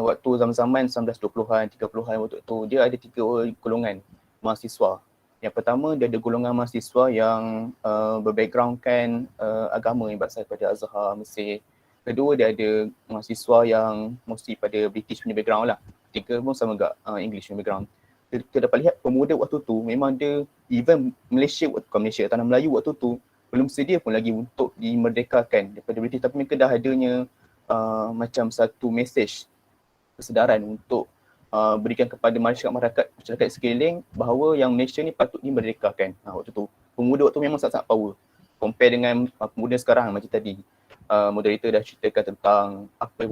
waktu zaman-zaman 1920-an, 30-an waktu tu, dia ada 3 golongan mahasiswa. Yang pertama, dia ada golongan mahasiswa yang berbackgroundkan agama yang berasal daripada Azhar, Mesir. Kedua, dia ada mahasiswa yang mesti pada British punya background lah. Tiga pun sama juga English punya background. Kita dapat lihat pemuda waktu tu, memang dia, even Malaysia, tanah Melayu waktu tu, belum sedia pun lagi untuk dimerdekakan daripada British, tapi mereka dah adanya macam satu message kesedaran untuk berikan kepada masyarakat sekeliling bahawa yang Malaysia ni patut dimerdekakan. Waktu tu pemuda waktu memang sangat-sangat power compare dengan pemuda sekarang. Macam tadi moderator dah ceritakan tentang apa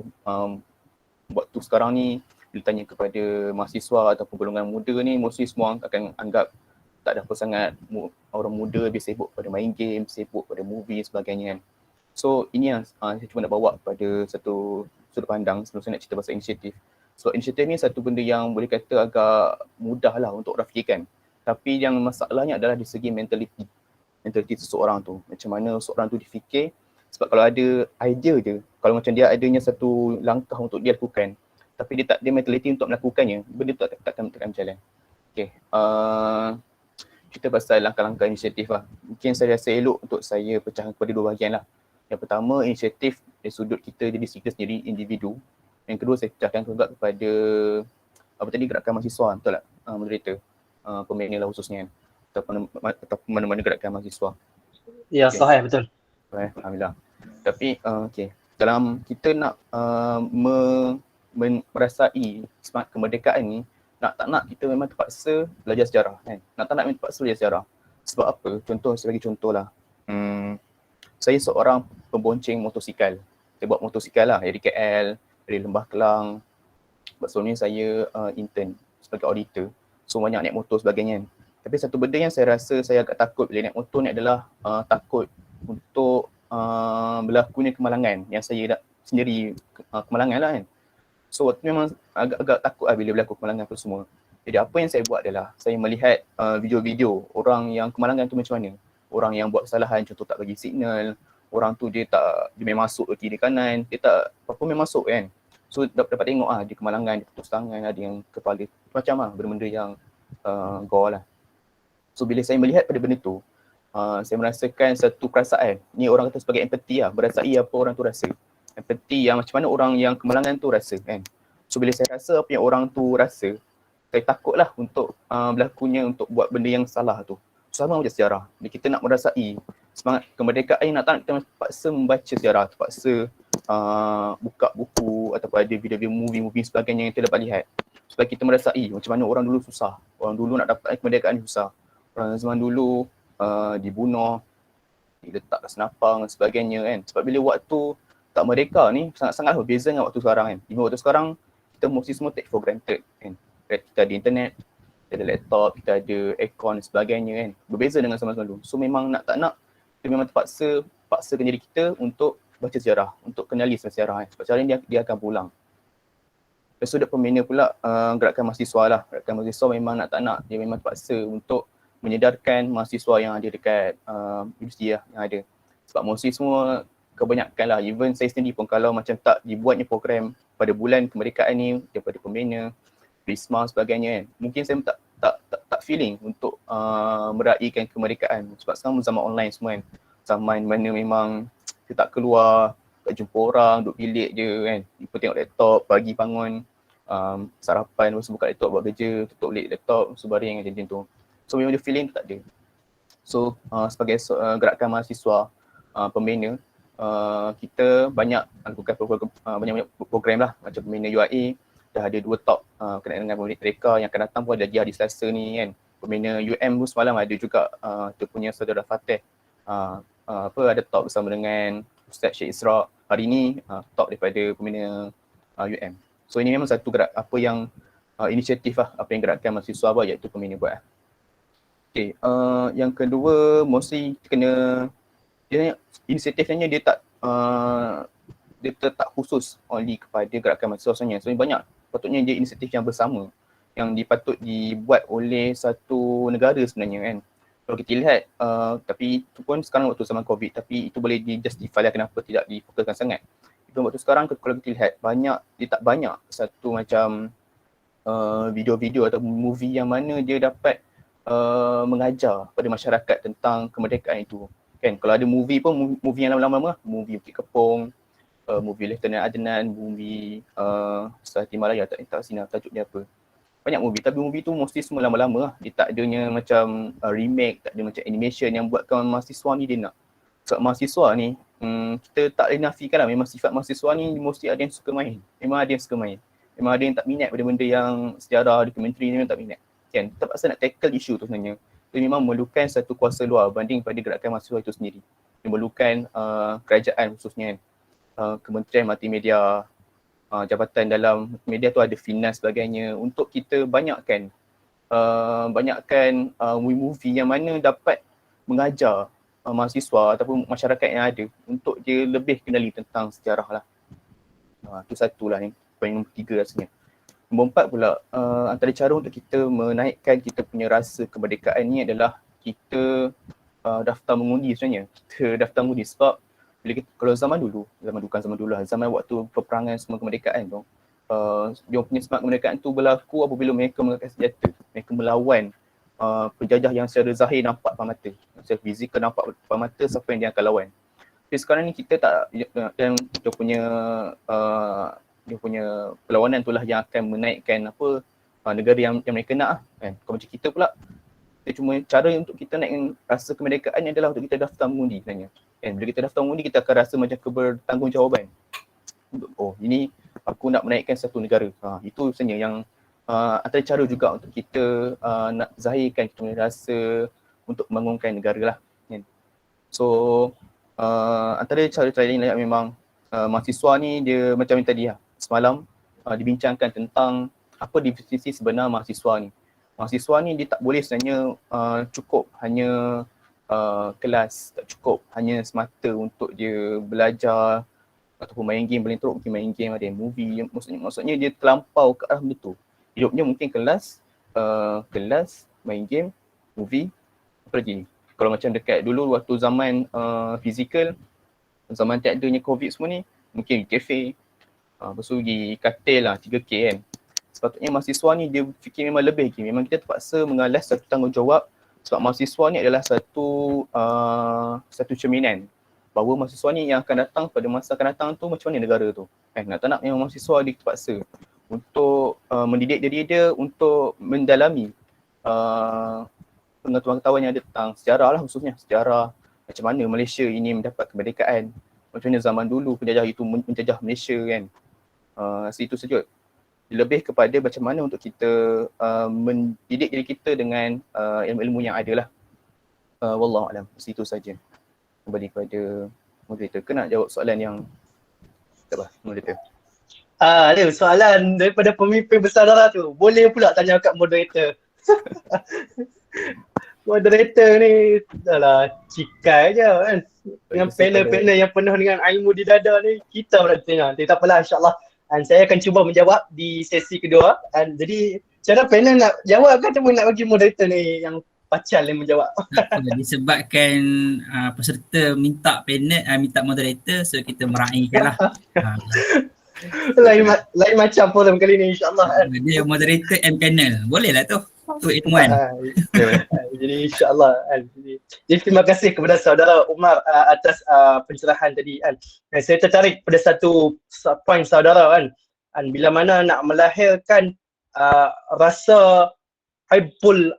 waktu sekarang ni, bila tanya kepada mahasiswa ataupun golongan muda ni, mostly semua akan anggap tak ada apa sangat, orang muda lebih sibuk pada main game, sibuk pada movie sebagainya kan. So ini yang saya cuma nak bawa pada satu sudut pandang sebelum saya nak cerita pasal inisiatif. So inisiatif ni satu benda yang boleh kata agak mudah lah untuk orang fikirkan. Tapi yang masalahnya adalah di segi mentaliti seseorang tu. Macam mana seseorang tu difikir. Sebab kalau ada idea je, kalau macam dia adanya satu langkah untuk dia lakukan, tapi dia tak ada mentaliti untuk melakukannya, benda tu takkan berjalan. Okay. Cerita pasal langkah-langkah inisiatif lah. Mungkin saya rasa elok untuk saya pecahkan kepada 2 bahagian lah. Yang pertama, inisiatif dari sudut kita, diri kita sendiri, individu. Yang kedua, saya pecahkan juga kepada gerakan mahasiswa, betul tak? Moderator, pembina lah khususnya kan? Ataupun mana-mana gerakan mahasiswa. Ya, sahih, betul. Alhamdulillah. Tapi, dalam kita nak merasai semangat kemerdekaan ni, nak tak nak kita memang terpaksa belajar sejarah kan. Nak tak nak memang terpaksa belajar sejarah. Sebab apa? Sebagai contoh lah. Saya seorang pembonceng motosikal. Saya buat motosikal lah dari KL, dari Lembah Kelang. Sebab ni saya intern sebagai auditor. So banyak naik motor sebagainya. Tapi satu benda yang saya rasa saya agak takut bila naik motor ni adalah takut untuk berlakunya kemalangan yang saya sendiri kemalangan lah kan. So waktu memang agak takut lah bila berlaku kemalangan tu semua. Jadi apa yang saya buat adalah saya melihat video-video orang yang kemalangan tu macam mana. Orang yang buat kesalahan, contoh tak bagi signal, orang tu dia main masuk ke kiri kanan, dia tak apa-apa main masuk kan. So dapat tengok dia kemalangan, dia putus tangan, ada yang kepala, macam lah benda-benda yang gore lah. So bila saya melihat pada benda tu, saya merasakan satu perasaan, ni orang kata sebagai empathy lah, merasai apa orang tu rasa. Empathy yang macam mana orang yang kemalangan tu rasa kan. So bila saya rasa apa yang orang tu rasa, saya takutlah untuk berlakunya untuk buat benda yang salah tu. Sama macam sejarah. Bila kita nak merasai semangat kemerdekaan, nak tak kita terpaksa membaca sejarah, terpaksa buka buku ataupun ada video-video movie sebagainya yang kita dapat lihat. Supaya kita merasai macam mana orang dulu susah. Orang dulu nak dapat kemerdekaan susah. Orang zaman dulu dibunuh, diletak ke senapang dan sebagainya kan. Sebab bila waktu tak merdeka ni sangat-sangat berbeza dengan waktu sekarang kan. Di waktu sekarang kita mesti semua take for granted kan. Kita ada internet, kita ada laptop, kita ada aircon dan sebagainya kan. Berbeza dengan zaman dulu. So memang nak tak nak, kita memang paksakan diri kita untuk baca sejarah, untuk kenali sejarah kan. Sebab sejarah ni dia akan pulang. Lepas tu ada pembina pula gerakan mahasiswa lah. Gerakan mahasiswa memang nak tak nak, dia memang terpaksa untuk menyedarkan mahasiswa yang ada dekat universiti lah yang ada. Sebab mostly semua kebanyakan lah, even saya sendiri pun kalau macam tak dibuatnya program pada bulan kemerdekaan ni daripada pembina, Prisma sebagainya kan, mungkin saya tak feeling untuk meraihkan kemerdekaan. Sebab sekarang zaman online semua kan, zaman mana memang kita tak keluar, tak jumpa orang, duduk bilik je kan, jumpa tengok laptop, pagi bangun, sarapan, lepas buka laptop buat kerja, tutup balik laptop, sebaring macam tu. So memang dia feeling tu tak ada. So sebagai gerakan mahasiswa pembina, kita banyak lakukan banyak program lah, macam pembina UIA dah ada 2 talk berkenaan dengan mereka yang akan datang pun ada dia hari Selasa ni kan. Pembina UM pun semalam ada juga tu punya saudara Fateh ada talk bersama dengan Ustaz Syed Isra. Hari ni talk daripada pembina UM. So ini memang satu inisiatif lah, apa yang gerakan mahasiswa buat iaitu pembina buat. Okay, yang kedua mostly inisiatifnya dia tak khusus only kepada gerakan mahasiswa sebenarnya. So banyak patutnya dia inisiatif yang bersama yang dipatut dibuat oleh satu negara sebenarnya kan. Kalau kita lihat, tapi itu pun sekarang waktu zaman COVID, tapi itu boleh di-justify lah kenapa tidak difokuskan sangat. Itu waktu sekarang kalau kita lihat tak banyak satu macam video-video atau movie yang mana dia dapat mengajar pada masyarakat tentang kemerdekaan itu. Kan kalau ada movie pun, movie yang lama-lama lah, movie Bukit Kepong, movie Lieutenant Adnan, movie Sahati Malaya, tak sini tajuk dia apa. Banyak movie, tapi movie tu mesti semua lama-lama lah. Dia tak adanya macam remake, tak ada macam animation yang buatkan mahasiswa ni dia nak. Sebab mahasiswa ni, kita tak boleh nafikan lah, memang sifat mahasiswa ni mesti ada yang suka main. Memang ada yang suka main. Memang ada yang tak minat benda-benda yang sejarah, dokumentari ni memang tak minat. Kan, terpaksa nak tackle isu tu sebenarnya. Dia memang memerlukan satu kuasa luar banding pada gerakan mahasiswa itu sendiri. Dia memerlukan kerajaan khususnya kan. Kementerian Multimedia, jabatan dalam media tu ada finance sebagainya untuk kita banyakkan movie yang mana dapat mengajar mahasiswa ataupun masyarakat yang ada untuk dia lebih kenali tentang sejarah lah. Itu satu lah yang poin nombor 3 rasanya. Nombor 4 pula, antara cara untuk kita menaikkan kita punya rasa kemerdekaan ni adalah kita daftar mengundi sebenarnya. Kita daftar mengundi sebab kalau zaman waktu peperangan semua kemerdekaan tu, dia punya semangat kemerdekaan tu berlaku apabila mereka mengangkat senjata. Mereka melawan penjajah yang secara zahir nampak depan mata. Secara fizikal nampak depan mata siapa yang dia akan lawan. Tapi sekarang ni kita tak, dan dia punya perlawanan itulah yang akan menaikkan negara yang mereka nak kan. Kalau macam kita pula, kita cuma cara untuk kita naikkan rasa kemerdekaan adalah untuk kita daftar mengundi sebenarnya. Kan, bila kita daftar mengundi, kita akan rasa macam bertanggungjawab. Oh, ini aku nak menaikkan satu negara. Itu sebenarnya yang antara cara juga untuk kita nak zahirkan kita punya rasa untuk membangunkan negara lah. Kan. So, antara cara-cara lain memang mahasiswa ni dia macam yang tadi lah. Semalam dibincangkan tentang apa definisi sebenar mahasiswa ni. Mahasiswa ni dia tak boleh sebenarnya cukup hanya kelas, tak cukup hanya semata untuk dia belajar ataupun main game, paling teruk mungkin main game, ada movie. Maksudnya dia terlampau ke arah benda tu. Hidupnya mungkin kelas, main game, movie, apa lagi? Kalau macam dekat dulu waktu zaman fizikal, zaman tak adanya COVID semua ni, mungkin kafe, lepas tu pergi katil lah 3K kan. Sepatutnya mahasiswa ni dia fikir memang lebih lagi. Memang kita terpaksa mengalas satu tanggungjawab sebab mahasiswa ni adalah satu cerminan bahawa mahasiswa ni yang akan datang pada masa akan datang tu macam mana negara tu. Nak tak nak memang mahasiswa dia terpaksa untuk mendidik diri dia untuk mendalami pengetahuan yang ada tentang sejarah lah, khususnya sejarah macam mana Malaysia ini mendapat kemerdekaan, macam mana zaman dulu penjajah itu menjajah Malaysia kan. Itu saja. Lebih kepada macam mana untuk kita mendidik diri kita dengan ilmu-ilmu yang ada lah. Wallahualam, situ saja. Kembali kepada moderator. Kena jawab soalan yang tak apa, moderator. Ada soalan daripada pemimpin bersaudara tu. Boleh pula tanya kat moderator. Moderator ni dah cikai je kan. Dengan panel-panel yang penuh dengan ilmu di dada ni, kita pula tengok. Tapi tak apalah, insyaAllah. Dan saya akan cuba menjawab di sesi kedua. Dan jadi, cara panel nak jawab kan, cuma nak bagi moderator ni yang pacal yang menjawab. Disebabkan peserta minta panel, minta moderator, so kita meraihkan lah. lain macam forum kali ni, insyaAllah kan. Dia moderator and panel. Boleh lah tu. 2 in 1. Jadi insyaAllah kan. Jadi terima kasih kepada saudara Umar atas pencerahan tadi kan. Saya tertarik pada satu poin saudara kan. Bila mana nak melahirkan rasa hibbul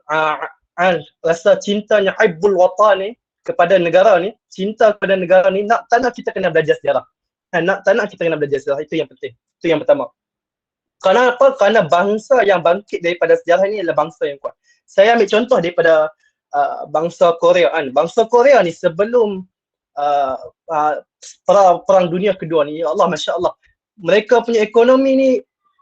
rasa cintanya hibbul watan ni kepada negara ni, cinta kepada negara ni, nak tak nak kita kena belajar sejarah. Nak tak nak kita kena belajar sejarah, itu yang penting. Itu yang pertama. Kerana apa? Kerana bangsa yang bangkit daripada sejarah ini adalah bangsa yang kuat. Saya ambil contoh daripada bangsa Korea kan. Bangsa Korea ni sebelum perang dunia kedua ni, ya Allah, Masya Allah, mereka punya ekonomi ni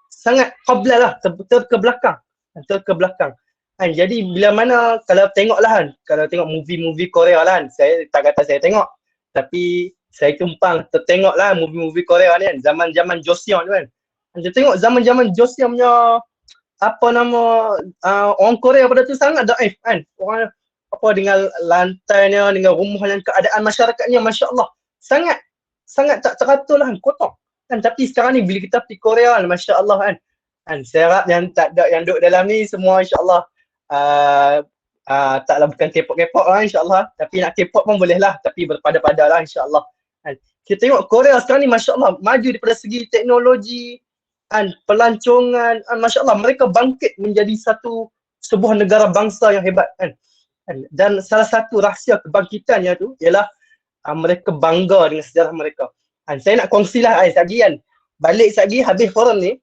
sangat qablah lah, terkebelakang. Kan, jadi bila mana kalau tengok lah kan, kalau tengok movie-movie Korea lah kan, saya tak kata saya tengok, tapi saya tumpang tertengok lah movie-movie Korea ni kan, zaman-zaman Joseon tu kan. Kita tengok zaman-zaman Joseon punya apa nama orang Korea pada tu sangat daif kan. Orang apa dengan lantainya, dengan rumahnya, keadaan masyarakatnya, Masya Allah, sangat tak teratur lah kan, kotor kan. Tapi sekarang ni bila kita pergi Korea kan, Masya Allah kan, saya harap yang tak ada yang duduk dalam ni semua Insya Allah taklah bukan K-pop lah Insya Allah, tapi nak K-pop pun boleh lah, tapi berpada-pada lah Insya Allah kan. Kita tengok Korea sekarang ni Masya Allah maju daripada segi teknologi kan, pelancongan, Masya Allah, mereka bangkit menjadi sebuah negara bangsa yang hebat kan. Dan salah satu rahsia kebangkitannya tu ialah mereka bangga dengan sejarah mereka. Saya nak kongsilah sekejap kan, balik sekejap lagi habis forum ni,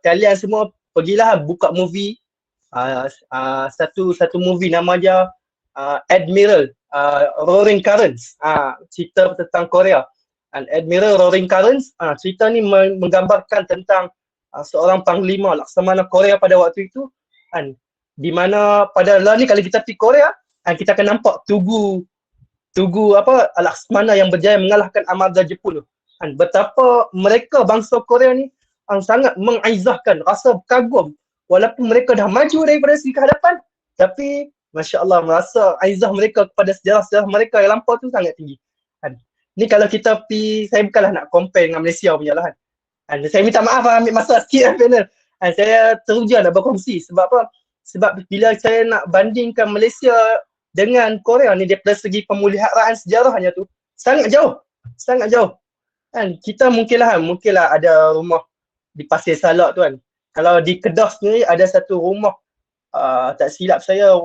kalian semua pergilah buka movie, satu movie nama dia Admiral Roaring Currents, cerita tentang Korea. Admiral Roaring Currents, cerita ni menggambarkan tentang seorang panglima Laksamana Korea pada waktu itu kan, di mana pada lah ni kalau kita pergi Korea kita akan nampak tugu apa Laksamana yang berjaya mengalahkan armada Jepun tu kan. Betapa mereka bangsa Korea ni sangat mengaizahkan, rasa kagum walaupun mereka dah maju daripada segi kehadapan, tapi Masya Allah, merasa aizah mereka kepada sejarah-sejarah mereka yang lampau tu sangat tinggi kan. Ni kalau kita pergi, saya bukanlah nak compare dengan Malaysia punya lah kan. Saya minta maaf ambil masa sikit panel. Saya teruja nak berkongsi sebab apa? Sebab bila saya nak bandingkan Malaysia dengan Korea ni daripada segi pemuliharaan sejarahnya tu sangat jauh kan. Kita mungkinlah ada rumah di Pasir Salak tu kan. Kalau di Kedah sendiri ada satu rumah, tak silap saya,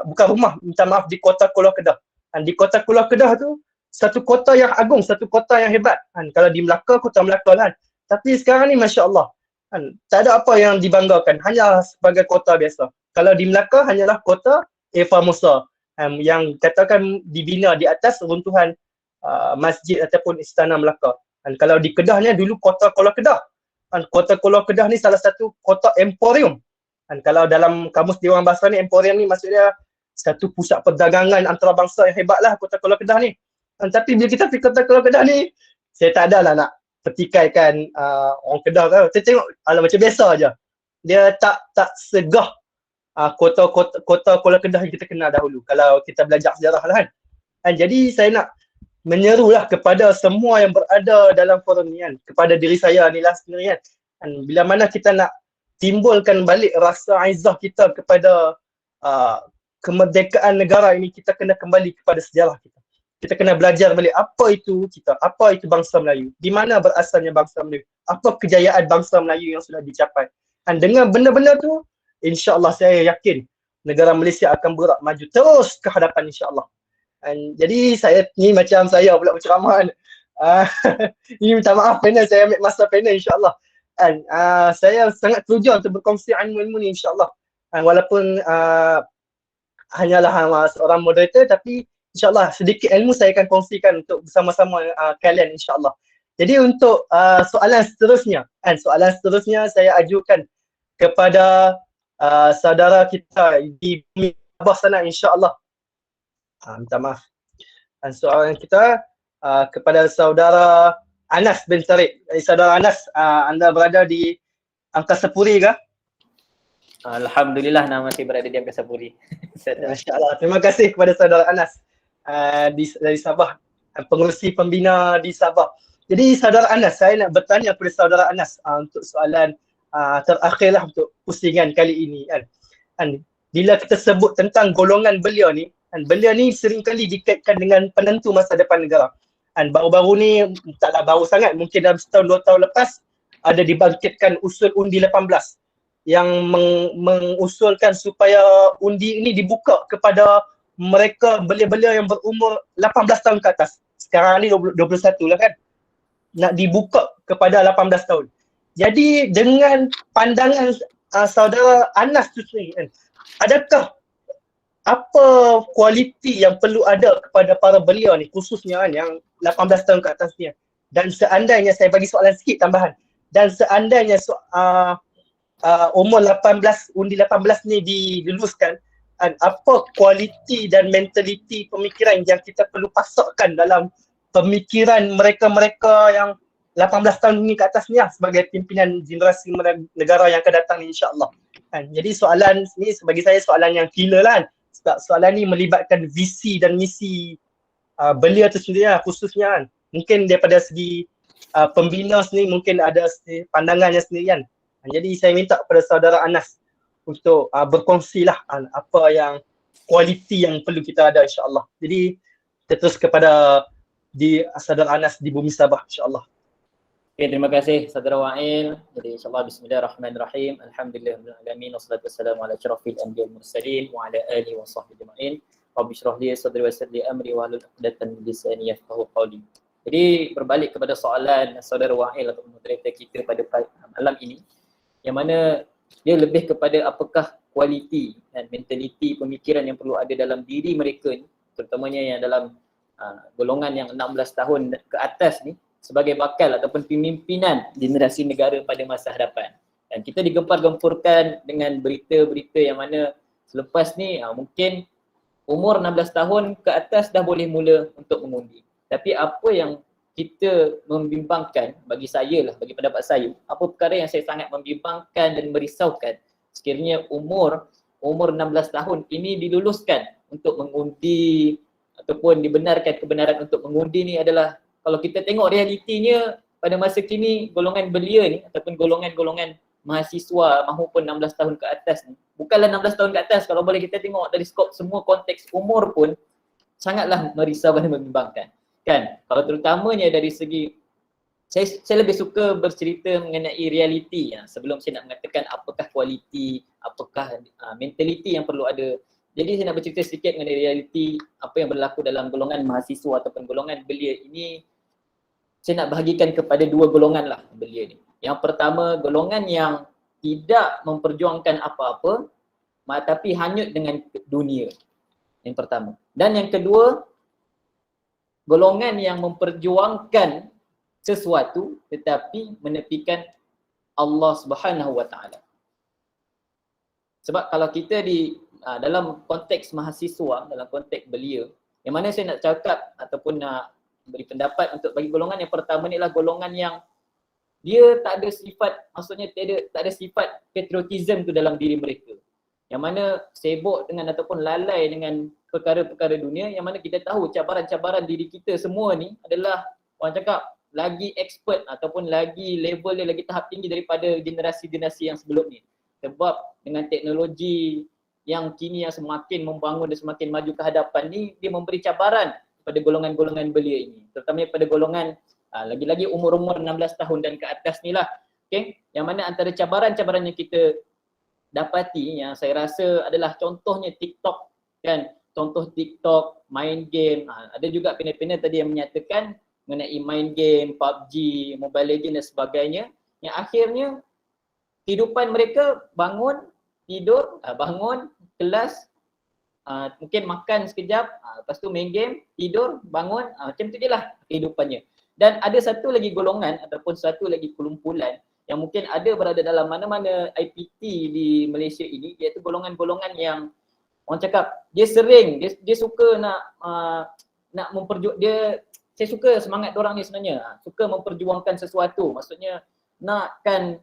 bukan rumah, minta maaf, di Kota Kuala Kedah. Dan di Kota Kuala Kedah tu satu kota yang agung, satu kota yang hebat kan. Kalau di Melaka, Kota Melaka kan. Tapi sekarang ni Masya Allah kan, tak ada apa yang dibanggakan, hanya sebagai kota biasa. Kalau di Melaka hanyalah kota Eva Musa yang katakan dibina di atas runtuhan masjid ataupun istana Melaka. Dan kalau di Kedahnya dulu Kota Kuala Kedah. Dan Kota Kuala Kedah ni salah satu kota emporium. Dan kalau dalam kamus Dewan Bahasa ni, emporium ni maksudnya satu pusat perdagangan antarabangsa yang hebat lah Kota Kuala Kedah ni. Dan tapi bila kita pergi Kota Kuala Kedah ni, saya tak adalah nak petikaikan orang Kedah kan. Saya tengok macam biasa aja. Dia tak segah kota Kuala Kedah yang kita kenal dahulu kalau kita belajar sejarah lah kan. Jadi saya nak menyerulah kepada semua yang berada dalam forum ni kan, kepada diri saya ni lah sendiri kan. Bila mana kita nak timbulkan balik rasa aizah kita kepada kemerdekaan negara ini, kita kena kembali kepada sejarah kita. Kita kena belajar balik apa itu kita, apa itu bangsa Melayu, di mana berasalnya bangsa Melayu, apa kejayaan bangsa Melayu yang sudah dicapai. Dan dengan benda-benda tu, insya-Allah saya yakin negara Malaysia akan bergerak maju terus ke hadapan insya-Allah. Jadi saya ni macam saya pula berceramah kan. Ini minta maaf panel, saya ambil masa panel insya-Allah. Saya sangat teruja untuk berkongsi ilmu-ilmu ni insya-Allah. Walaupun hanyalah seorang moderator, tapi insya-Allah sedikit ilmu saya akan kongsikan untuk bersama-sama kalian insya-Allah. Jadi untuk soalan seterusnya saya ajukan kepada saudara kita di Bumi Sabah sana, insya-Allah. Minta maaf. Soalan kita kepada saudara Anas bin Sarik. Saudara Anas, anda berada di Angkasa Puri ke? Alhamdulillah masih berada di Angkasa Puri. Masya-Allah. Terima kasih kepada saudara Anas dari Sabah, pengerusi pembina di Sabah. Jadi saudara Anas, saya nak bertanya kepada saudara Anas untuk soalan terakhirlah untuk pusingan kali ini kan. Bila kita sebut tentang golongan belia ni, belia ni seringkali dikaitkan dengan penentu masa depan negara. Baru-baru ni, taklah baru sangat, mungkin dalam setahun 2 tahun lepas ada dibangkitkan usul undi 18 yang mengusulkan supaya undi ini dibuka kepada mereka belia-belia yang berumur 18 tahun ke atas. Sekarang ni 21 lah kan. Nak dibuka kepada 18 tahun. Jadi dengan pandangan saudara Anas tu sendiri, adakah apa kualiti yang perlu ada kepada para belia ni, khususnya yang 18 tahun ke atas ni? Dan seandainya, saya bagi soalan sikit tambahan, dan seandainya umur 18, undi 18 ni diluluskan, apa kualiti dan mentaliti pemikiran yang kita perlu pasakkan dalam pemikiran mereka-mereka yang 18 tahun ni ke atas ni sebagai pimpinan generasi negara yang akan datang ni, insya-Allah. Jadi soalan ni bagi saya soalan yang killer lah, sebab soalan ni melibatkan visi dan misi belia tu sendiri khususnya Mungkin daripada segi pembina sendiri mungkin ada pandangannya sendiri kan. Jadi saya minta kepada saudara Anas untuk berkongsi lah apa yang kualiti yang perlu kita ada, insya-Allah. Jadi terus kepada saudara Anas di Bumi Sabah, insya-Allah. Okay, terima kasih saudara Wa'il. Jadi insya-Allah bismillahirrahmanirrahim. Alhamdulillahirabbil wassalatu wassalamu ala asyrafil anbiya'i wal mursalin wa ala alihi wa sahbihi ajma'in. Rabbi shrah li sadri wa yassir li amri wa hlul 'uqdatam min lisani yafqahu qawli. Jadi berbalik kepada soalan saudara Wa'il atau moderator kita pada malam ini, yang mana dia lebih kepada apakah kualiti dan mentaliti pemikiran yang perlu ada dalam diri mereka ni, terutamanya yang dalam golongan yang 16 tahun ke atas ni, sebagai bakal ataupun pimpinan generasi negara pada masa hadapan. Dan kita digempar-gempurkan dengan berita-berita yang mana selepas ni mungkin umur 16 tahun ke atas dah boleh mula untuk mengundi. Tapi apa yang kita membimbangkan, bagi saya lah, bagi pendapat saya, apa perkara yang saya sangat membimbangkan dan merisaukan, sekiranya umur 16 tahun ini diluluskan untuk mengundi ataupun dibenarkan kebenaran untuk mengundi ni adalah, kalau kita tengok realitinya pada masa kini, golongan belia ni ataupun golongan-golongan mahasiswa mahupun 16 tahun ke atas ni, bukanlah 16 tahun ke atas, kalau boleh kita tengok dari skop semua konteks umur pun sangatlah merisaukan dan membimbangkan. Kan? Kalau terutamanya dari segi, saya lebih suka bercerita mengenai realiti sebelum saya nak mengatakan apakah kualiti, apakah mentaliti yang perlu ada. Jadi saya nak bercerita sedikit mengenai realiti apa yang berlaku dalam golongan mahasiswa ataupun golongan belia ini. Saya nak bahagikan kepada dua golongan lah belia ni. Yang pertama, golongan yang tidak memperjuangkan apa-apa tapi hanyut dengan dunia. Yang pertama. Dan yang kedua, golongan yang memperjuangkan sesuatu tetapi menepikan Allah Subhanahu wa taala. Sebab kalau kita dalam konteks mahasiswa, dalam konteks belia, yang mana saya nak cakap ataupun nak beri pendapat untuk bagi golongan yang pertama ni adalah golongan yang dia tak ada sifat, maksudnya tak ada sifat patriotism tu dalam diri mereka. Yang mana sibuk dengan ataupun lalai dengan perkara-perkara dunia, yang mana kita tahu cabaran-cabaran diri kita semua ni adalah, orang cakap, lagi expert ataupun lagi level dia lagi tahap tinggi daripada generasi-generasi yang sebelum ni. Sebab dengan teknologi yang kini yang semakin membangun dan semakin maju ke hadapan ni, dia memberi cabaran pada golongan-golongan belia ini. Terutamanya pada golongan lagi-lagi umur-umur 16 tahun dan ke atas ni lah. Okay? Yang mana antara cabaran-cabaran yang kita dapati, yang saya rasa adalah contohnya TikTok kan. Contoh TikTok, main game. Ada juga panel-panel tadi yang menyatakan mengenai main game, PUBG, Mobile Legends dan sebagainya, yang akhirnya kehidupan mereka bangun, tidur, bangun, kelas, mungkin makan sekejap, lepas tu main game, tidur, bangun, macam tu je lah kehidupannya. Dan ada satu lagi golongan ataupun satu lagi kumpulan yang mungkin ada berada dalam mana-mana IPT di Malaysia ini, iaitu golongan-golongan yang orang cakap dia sering dia suka nak dia, saya suka semangat orang ni sebenarnya, suka memperjuangkan sesuatu, maksudnya nakkan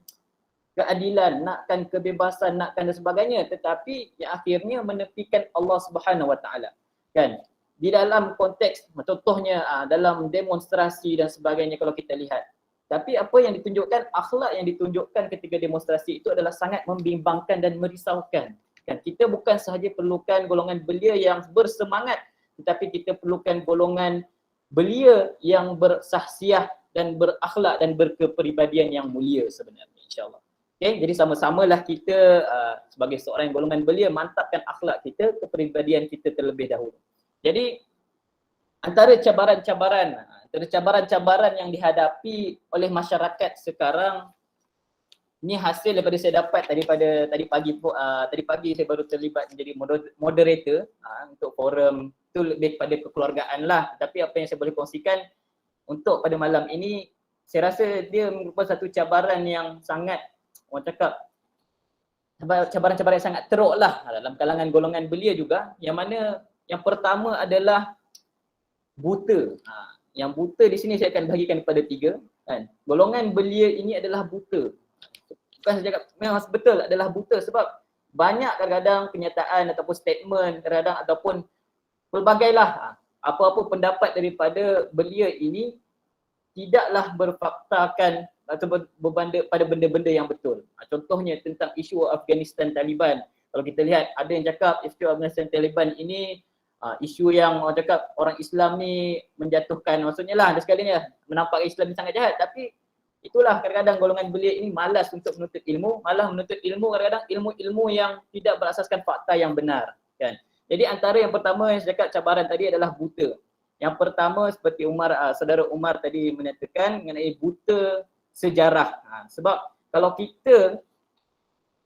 keadilan, nakkan kebebasan, nakkan dan sebagainya, tetapi yang akhirnya menepikan Allah Subhanahu Wa Taala, kan? Di dalam konteks contohnya dalam demonstrasi dan sebagainya kalau kita lihat. Tapi apa yang ditunjukkan, akhlak yang ditunjukkan ketika demonstrasi itu adalah sangat membimbangkan dan merisaukan. Kan kita bukan sahaja perlukan golongan belia yang bersemangat, tetapi kita perlukan golongan belia yang bersahsiah dan berakhlak dan berkepribadian yang mulia sebenarnya, insya-Allah. Okay, jadi sama-samalah kita sebagai seorang golongan belia mantapkan akhlak kita, kepribadian kita terlebih dahulu. Jadi antara cabaran-cabaran yang dihadapi oleh masyarakat sekarang, ini hasil daripada saya dapat tadi pagi saya baru terlibat menjadi moderator untuk forum, itu lebih pada kekeluargaan lah. Tapi apa yang saya boleh kongsikan untuk pada malam ini, saya rasa dia merupakan satu cabaran yang sangat, orang cakap, cabaran-cabaran yang sangat teruk lah dalam kalangan golongan belia juga, yang mana yang pertama adalah buta. Yang buta di sini saya akan bahagikan kepada 3, kan. Golongan belia ini adalah buta. Bukan saya cakap memang betul adalah buta, sebab banyak kadang-kadang kenyataan ataupun statement kadang-kadang ataupun pelbagailah apa-apa pendapat daripada belia ini tidaklah berfaktakan atau berbanda pada benda-benda yang betul. Contohnya tentang isu Afghanistan Taliban. Kalau kita lihat ada yang cakap isu Afghanistan Taliban ini isu yang orang cakap orang Islam ni menjatuhkan, maksudnya lah ada sekalinya menampak Islam ni sangat jahat, tapi itulah kadang-kadang golongan belia ini malas untuk menuntut ilmu, malah menuntut ilmu kadang-kadang ilmu-ilmu yang tidak berasaskan fakta yang benar, kan. Jadi antara yang pertama yang saya cakap cabaran tadi adalah buta. Yang pertama seperti saudara Umar tadi menyatakan mengenai buta sejarah. Sebab kalau kita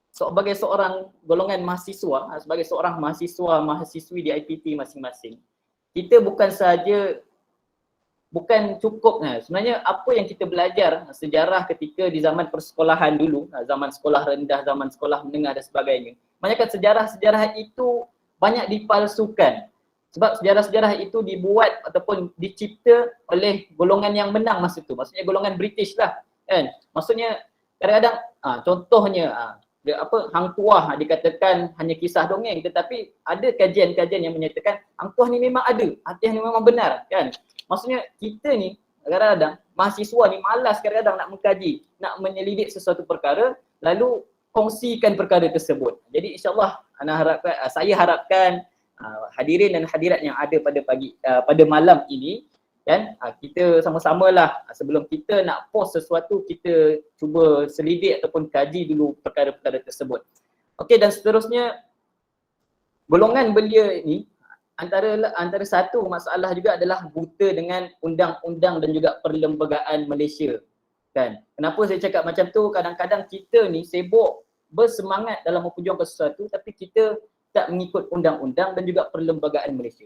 sebagai seorang golongan mahasiswa, sebagai seorang mahasiswi di IPT masing-masing, kita bukan cukup sebenarnya apa yang kita belajar sejarah ketika di zaman persekolahan dulu, zaman sekolah rendah, zaman sekolah menengah dan sebagainya. Kebanyakan sejarah-sejarah itu banyak dipalsukan. Sebab sejarah-sejarah itu dibuat ataupun dicipta oleh golongan yang menang masa itu. Maksudnya golongan British lah, kan. Maksudnya kadang-kadang contohnya Hang Tuah dikatakan hanya kisah dongeng, tetapi ada kajian-kajian yang menyatakan Hang Tuah ni memang ada, Hang Tuah ni memang benar, kan. Maksudnya kita ni kadang-kadang mahasiswa ni malas kadang-kadang nak mengkaji, nak menyelidik sesuatu perkara lalu kongsikan perkara tersebut. Jadi insya-Allah saya harapkan hadirin dan hadirat yang ada pada malam ini, kan, kita sama-samalah sebelum kita nak post sesuatu kita cuba selidik ataupun kaji dulu perkara-perkara tersebut. Okey, dan seterusnya golongan belia ini antara satu masalah juga adalah buta dengan undang-undang dan juga perlembagaan Malaysia, kan. Kenapa saya cakap macam tu? Kadang-kadang kita ni sibuk bersemangat dalam memperjuangkan sesuatu tapi kita tak mengikut undang-undang dan juga perlembagaan Malaysia.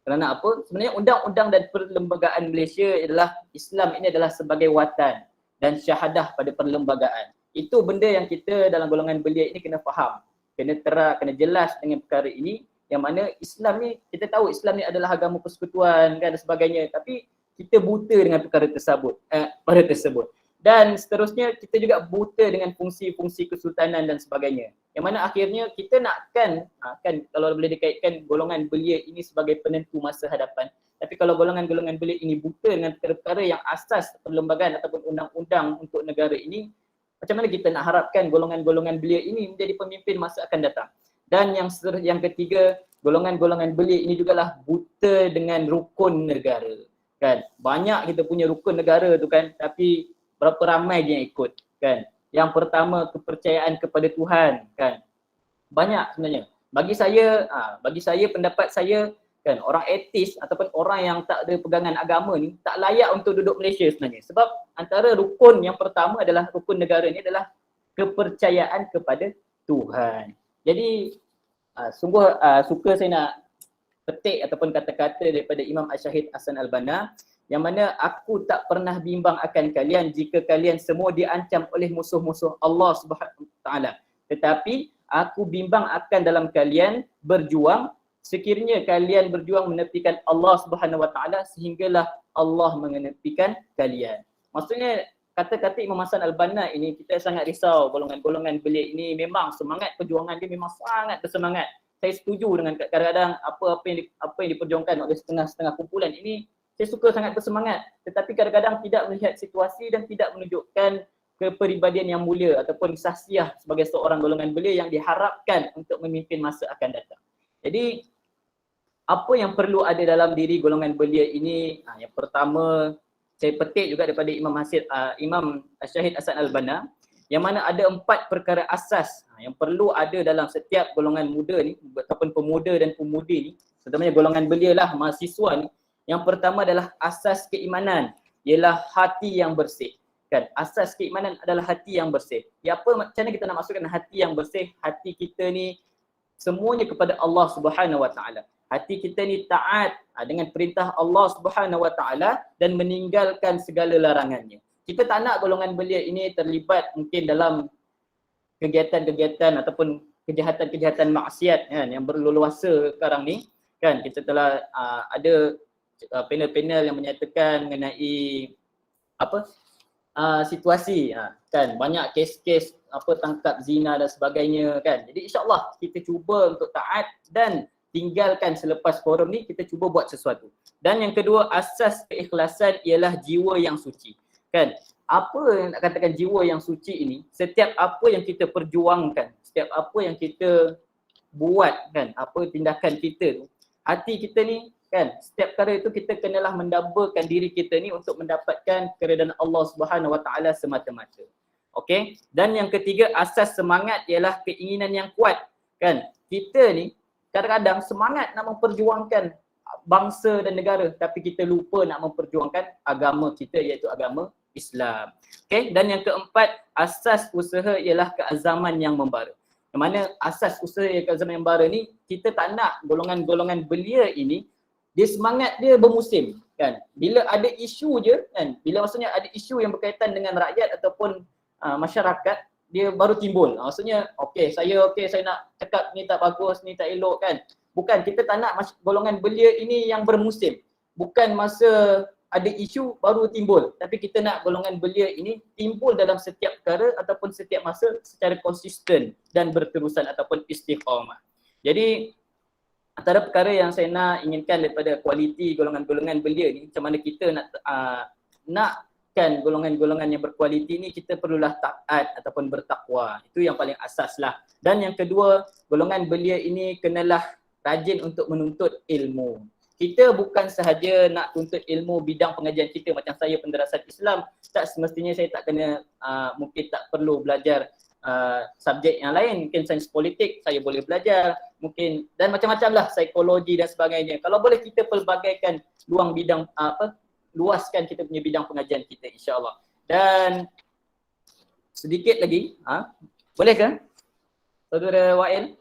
Kerana apa? Sebenarnya undang-undang dan perlembagaan Malaysia adalah Islam ini adalah sebagai watan dan syahadah pada perlembagaan. Itu benda yang kita dalam golongan belia ini kena faham. Kena terang, kena jelas dengan perkara ini, yang mana Islam ni, kita tahu Islam ni adalah agama persekutuan, kan, dan sebagainya, tapi kita buta dengan perkara tersebut. Dan seterusnya kita juga buta dengan fungsi-fungsi kesultanan dan sebagainya. Yang mana akhirnya kita nakkan, kan kalau boleh dikaitkan golongan belia ini sebagai penentu masa hadapan. Tapi kalau golongan-golongan belia ini buta dengan perkara yang asas perlembagaan ataupun undang-undang untuk negara ini, macam mana kita nak harapkan golongan-golongan belia ini menjadi pemimpin masa akan datang. Dan yang ketiga, golongan-golongan belia ini jugalah buta dengan rukun negara. Kan? Banyak kita punya rukun negara tu kan, tapi berapa ramai je yang ikut, kan. Yang pertama, kepercayaan kepada Tuhan, kan. Banyak sebenarnya. Bagi saya pendapat saya, kan, orang etis ataupun orang yang tak ada pegangan agama ni tak layak untuk duduk Malaysia sebenarnya. Sebab antara rukun yang pertama adalah rukun negara ni adalah kepercayaan kepada Tuhan. Jadi sungguh suka saya nak petik ataupun kata-kata daripada Imam Ash-Shahid Hasan Al-Banna yang mana aku tak pernah bimbang akan kalian jika kalian semua diancam oleh musuh-musuh Allah Subhanahu Wa Taala. Tetapi aku bimbang akan dalam kalian berjuang sekiranya kalian berjuang menepikan Allah Subhanahu Wa Taala sehinggalah Allah menepikan kalian. Maksudnya kata-kata Imam Hasan Al-Banna ini kita sangat risau golongan-golongan belia ini memang semangat perjuangan dia memang sangat bersemangat. Saya setuju dengan kadang-kadang apa yang diperjuangkan oleh setengah-setengah kumpulan ini saya suka sangat bersemangat, tetapi kadang-kadang tidak melihat situasi dan tidak menunjukkan kepribadian yang mulia ataupun sahsiah sebagai seorang golongan belia yang diharapkan untuk memimpin masa akan datang. Jadi apa yang perlu ada dalam diri golongan belia ini? Yang pertama saya petik juga daripada Imam Syahid Hasan Al-Banna yang mana ada 4 perkara asas yang perlu ada dalam setiap golongan muda ni ataupun pemuda dan pemudi ni, terutamanya golongan belia lah, mahasiswa ni. Yang pertama adalah asas keimanan, ialah hati yang bersih. Kan? Asas keimanan adalah hati yang bersih. Macam mana kita nak masukkan hati yang bersih? Hati kita ni semuanya kepada Allah Subhanahu Wa Taala. Hati kita ni taat dengan perintah Allah Subhanahu Wa Taala dan meninggalkan segala larangannya. Kita tak nak golongan belia ini terlibat mungkin dalam kegiatan-kegiatan ataupun kejahatan-kejahatan maksiat kan, yang berleluasa sekarang ni. Kan? Kita telah ada panel-panel yang menyatakan mengenai situasi kan, banyak kes-kes tangkap zina dan sebagainya kan. Jadi insya-Allah kita cuba untuk taat dan tinggalkan selepas forum ni kita cuba buat sesuatu. Dan yang kedua, asas keikhlasan ialah jiwa yang suci. Kan? Apa yang nak katakan jiwa yang suci ini? Setiap apa yang kita perjuangkan, setiap apa yang kita buat kan, apa tindakan kita tu, hati kita ni kan, setiap perkara itu kita kenalah mendambakan diri kita ni untuk mendapatkan keredaan Allah Subhanahu Wa Taala semata-mata. Okey? Dan yang ketiga, asas semangat ialah keinginan yang kuat. Kan? Kita ni kadang-kadang semangat nak memperjuangkan bangsa dan negara tapi kita lupa nak memperjuangkan agama kita iaitu agama Islam. Okey? Dan yang keempat, asas usaha ialah keazaman yang membara. Yang mana asas usaha keazaman yang membara ni kita tak nak golongan-golongan belia ini dia semangat dia bermusim kan. Bila ada isu je kan, bila maksudnya ada isu yang berkaitan dengan rakyat ataupun masyarakat, dia baru timbul. Maksudnya saya nak cakap ni tak bagus, ni tak elok kan. Bukan, kita tak nak golongan belia ini yang bermusim. Bukan masa ada isu baru timbul, tapi kita nak golongan belia ini timbul dalam setiap perkara ataupun setiap masa secara konsisten dan berterusan ataupun istiqamah. Jadi antara perkara yang saya nak inginkan daripada kualiti golongan-golongan belia ni, macam mana kita nakkan golongan-golongan yang berkualiti ni, kita perlulah taat ataupun bertakwa. Itu yang paling asas lah. Dan yang kedua, golongan belia ini kenalah rajin untuk menuntut ilmu. Kita bukan sahaja nak tuntut ilmu bidang pengajian kita, macam saya penderasat Islam, tak semestinya saya tak kena, mungkin tak perlu belajar subjek yang lain, mungkin sains politik saya boleh belajar, mungkin dan macam-macam lah, psikologi dan sebagainya. Kalau boleh kita pelbagaikan luang bidang luaskan kita punya bidang pengajian kita insya-Allah. Dan sedikit lagi, boleh ke Saudara Wael?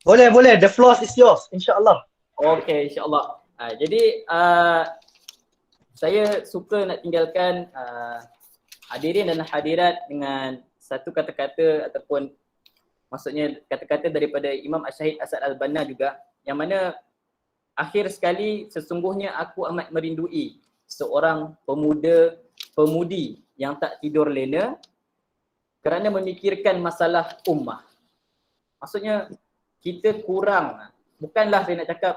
Boleh, the floor is yours insya-Allah. Okey, insya-Allah. Jadi saya suka nak tinggalkan hadirin dan hadirat dengan satu kata-kata ataupun maksudnya kata-kata daripada Imam Syahid Hasan Al-Banna juga, yang mana akhir sekali sesungguhnya aku amat merindui seorang pemudi yang tak tidur lena kerana memikirkan masalah ummah. Maksudnya kita kurang, bukanlah saya nak cakap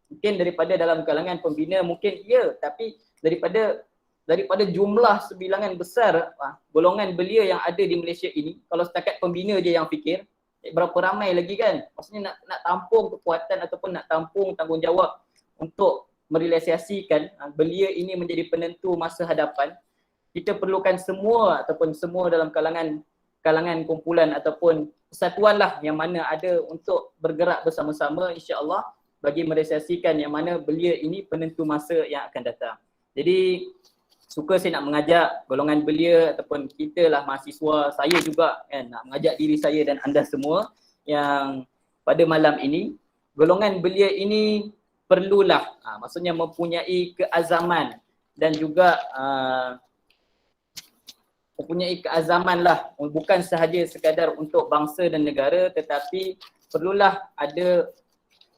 mungkin daripada dalam kalangan pembina mungkin ya, tapi daripada jumlah sebilangan besar golongan belia yang ada di Malaysia ini, kalau setakat pembina je yang fikir, berapa ramai lagi kan? Maksudnya nak tampung kekuatan ataupun nak tampung tanggungjawab untuk merealisasikan belia ini menjadi penentu masa hadapan. Kita perlukan semua ataupun semua dalam kalangan kumpulan ataupun persatuan lah yang mana ada untuk bergerak bersama-sama insya-Allah bagi merealisasikan yang mana belia ini penentu masa yang akan datang. Jadi suka saya nak mengajak golongan belia ataupun kita lah mahasiswa, saya juga kan, nak mengajak diri saya dan anda semua yang pada malam ini golongan belia ini perlulah, maksudnya mempunyai keazaman dan juga mempunyai keazaman lah, bukan sahaja sekadar untuk bangsa dan negara, tetapi perlulah ada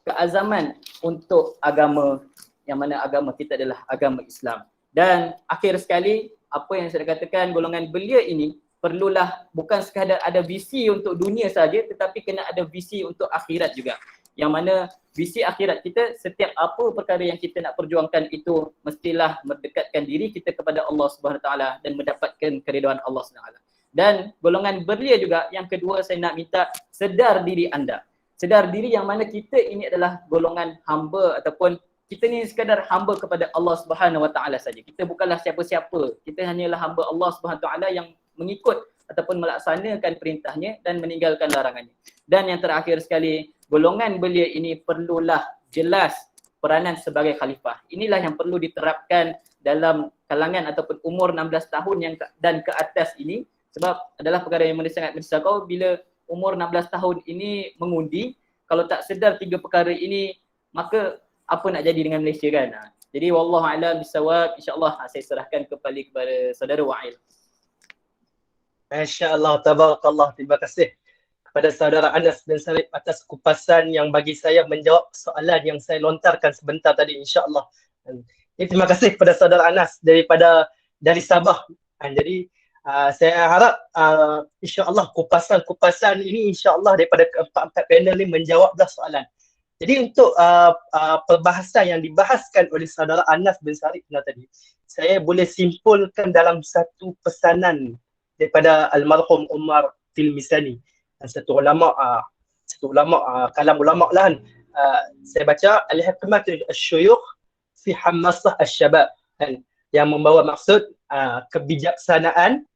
keazaman untuk agama, yang mana agama kita adalah agama Islam. Dan akhir sekali, apa yang saya katakan, golongan belia ini perlulah bukan sekadar ada visi untuk dunia saja, tetapi kena ada visi untuk akhirat juga. Yang mana visi akhirat kita, setiap apa perkara yang kita nak perjuangkan itu mestilah mendekatkan diri kita kepada Allah Subhanahu Taala dan mendapatkan keridhaan Allah Subhanahu Taala. Dan golongan belia juga, yang kedua saya nak minta, sedar diri anda. Sedar diri yang mana kita ini adalah golongan hamba, ataupun kita ni sekadar hamba kepada Allah Subhanahu Wa Taala saja. Kita bukanlah siapa-siapa. Kita hanyalah hamba Allah Subhanahu Wa Taala yang mengikut ataupun melaksanakan perintahnya dan meninggalkan larangannya. Dan yang terakhir sekali, golongan belia ini perlulah jelas peranan sebagai khalifah. Inilah yang perlu diterapkan dalam kalangan ataupun umur 16 tahun yang dan ke atas ini, sebab adalah perkara yang sangat menyesalkan bila umur 16 tahun ini mengundi, kalau tak sedar 3 perkara ini, maka apa nak jadi dengan Malaysia kan? Jadi wallahu a'lam bisawab, insya-Allah saya serahkan kembali kepada saudara Wa'il. Masya-Allah, tabarakallah. Terima kasih kepada saudara Anas bin Sarip atas kupasan yang bagi saya menjawab soalan yang saya lontarkan sebentar tadi, insya-Allah. Terima kasih kepada saudara Anas dari Sabah. Jadi saya harap insya-Allah kupasan ini insya-Allah daripada keempat-empat panel ni menjawablah soalan. Jadi untuk perbahasan yang dibahaskan oleh saudara Anas bin Sarip tadi, saya boleh simpulkan dalam satu pesanan daripada almarhum Umar Tilmisani, satu ulama kalam ulama lah kan. Saya baca al-hikmah asy-syuyukh fi hammasah asy-syabab, yang membawa maksud kebijaksanaan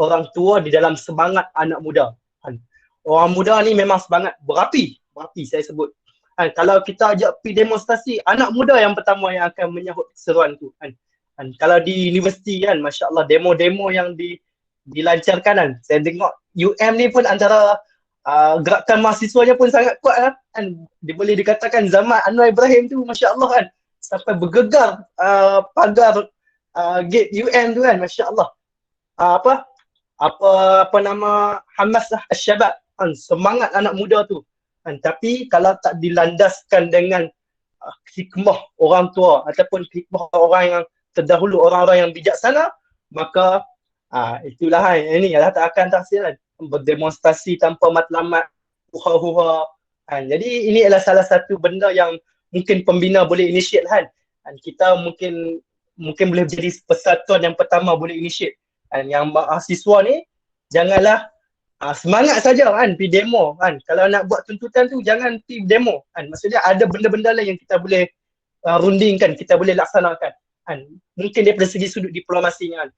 orang tua di dalam semangat anak muda. Orang muda ni memang semangat berapi saya sebut. Kalau kita ajak pergi demonstrasi, anak muda yang pertama yang akan menyahut seruan tu. Kalau di universiti kan, masya-Allah, demo-demo yang dilancarkan kan. Saya tengok UM ni pun antara gerakan mahasiswanya pun sangat kuat kan. Dia boleh dikatakan zaman Anwar Ibrahim tu, masya-Allah kan, sampai bergegar pagar gate UM tu kan, masya-Allah. Apa nama Hamasah Asy-Syabab, semangat anak muda tu. Tapi kalau tak dilandaskan dengan hikmah orang tua ataupun hikmah orang yang terdahulu, orang-orang yang bijaksana, maka itulah ini adalah tak akan terhasil berdemonstrasi tanpa matlamat, hura-hura. Jadi ini adalah salah satu benda yang mungkin pembina boleh initiate kan. Kita mungkin boleh jadi persatuan yang pertama boleh initiate. Yang mahasiswa ni janganlah semangat saja kan pergi demo kan. Kalau nak buat tuntutan tu jangan pergi demo kan. Maksudnya ada benda-benda lain yang kita boleh rundingkan, kita boleh laksanakan kan. Mungkin daripada segi sudut diplomasinya kan.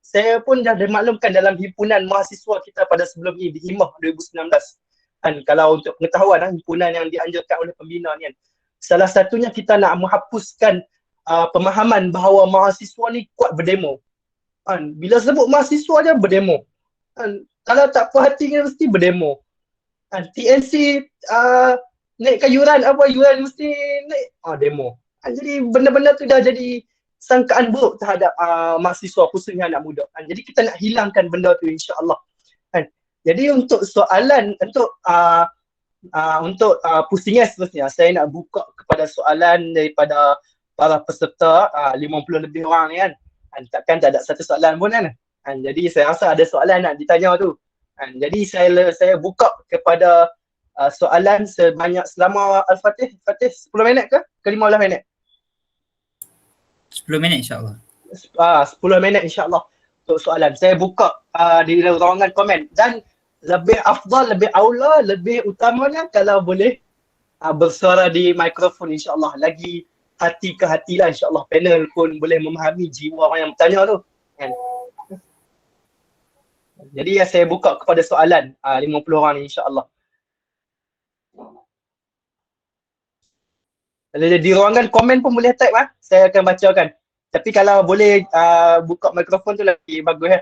Saya pun dah dimaklumkan dalam himpunan mahasiswa kita pada sebelum ini di HIMAH 2019 kan. Kalau untuk pengetahuan himpunan yang dianjurkan oleh pembina ni kan, salah satunya kita nak menghapuskan pemahaman bahawa mahasiswa ni kuat berdemo kan. Bila sebut mahasiswa je berdemo kan. Kalau tak puas hati mesti berdemo kan. TNC naikkan yuran mesti naik demo kan. Jadi benda-benda tu dah jadi sangkaan buruk terhadap mahasiswa, khususnya anak muda kan. Jadi kita nak hilangkan benda tu, insya-Allah kan. Jadi untuk soalan untuk pusingan seterusnya, saya nak buka kepada soalan daripada para peserta 50 lebih orang ni kan. Takkan tak ada satu soalan pun kan. Jadi saya rasa ada soalan nak ditanya tu. Jadi saya buka kepada soalan sebanyak selama Al-Fatih 10 minit ke 15 minit? 10 minit insya-Allah. 10 minit insya-Allah untuk soalan. Saya buka di ruangan komen, dan lebih afdal, lebih aula, lebih utamanya kalau boleh bersuara di mikrofon, insya-Allah. Lagi hati ke hati lah, insya-Allah. Panel pun boleh memahami jiwa orang yang bertanya tu kan. Jadi saya buka kepada soalan 50 orang ni, insya-Allah. Di ruangan komen pun boleh type saya akan bacakan. Tapi kalau boleh buka mikrofon tu lagi bagus ya.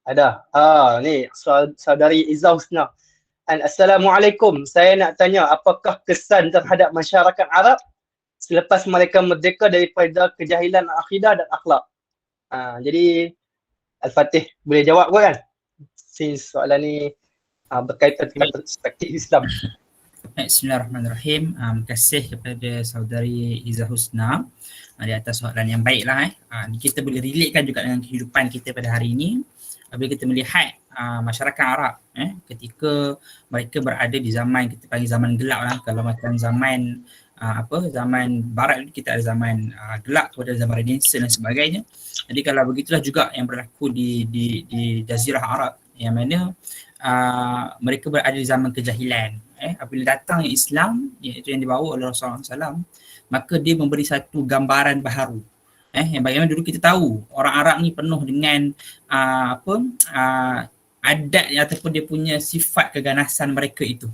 Ada. Ni saudari Izzah Husna. Assalamualaikum. Saya nak tanya apakah kesan terhadap masyarakat Arab selepas mereka merdeka daripada kejahilan akidah dan akhlak? Jadi Al-Fatih boleh jawab kot kan? Since soalan ni berkaitan dengan perspektif Islam. Bismillahirrahmanirrahim. Terima kasih kepada saudari Izzah Husna di atas soalan yang baiklah. Kita boleh relatekan juga dengan kehidupan kita pada hari ini. Apabila kita melihat masyarakat Arab ketika mereka berada di zaman kita panggil zaman gelap lah. Kalau macam zaman zaman barat kita ada zaman gelap, kemudian zaman Renaissance dan sebagainya. Jadi kalau begitulah juga yang berlaku di Jazirah Arab, yang mana mereka berada di zaman kejahilan. Apabila datang Islam, iaitu yang dibawa oleh Rasulullah SAW, maka dia memberi satu gambaran baharu. Yang bagaimana dulu kita tahu orang Arab ni penuh dengan adat ataupun dia punya sifat keganasan mereka itu.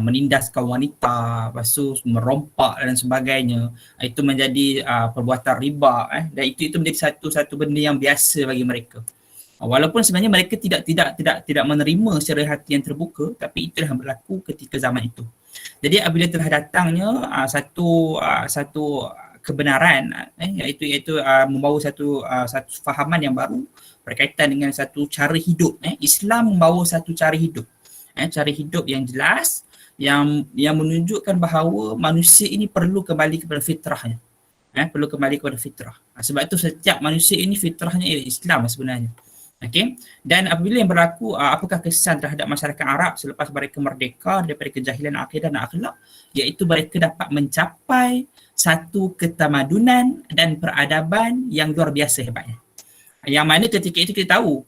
Menindas kaum wanita, lepas tu merompak dan sebagainya. Itu menjadi perbuatan riba, dan itu menjadi satu benda yang biasa bagi mereka. Walaupun sebenarnya mereka tidak menerima secara hati yang terbuka, tapi itulah yang berlaku ketika zaman itu. Jadi apabila telah datangnya satu kebenaran, iaitu membawa satu fahaman yang baru berkaitan dengan satu cara hidup. Islam membawa satu cara hidup, cara hidup yang jelas, yang menunjukkan bahawa manusia ini perlu kembali kepada fitrahnya. Perlu kembali kepada fitrah. Sebab itu setiap manusia ini fitrahnya ialah Islam sebenarnya. Okay. Dan apabila yang berlaku, apakah kesan terhadap masyarakat Arab selepas mereka merdeka daripada kejahilan akidah dan akhlak, iaitu mereka dapat mencapai satu ketamadunan dan peradaban yang luar biasa hebatnya. Yang mana ketika itu kita tahu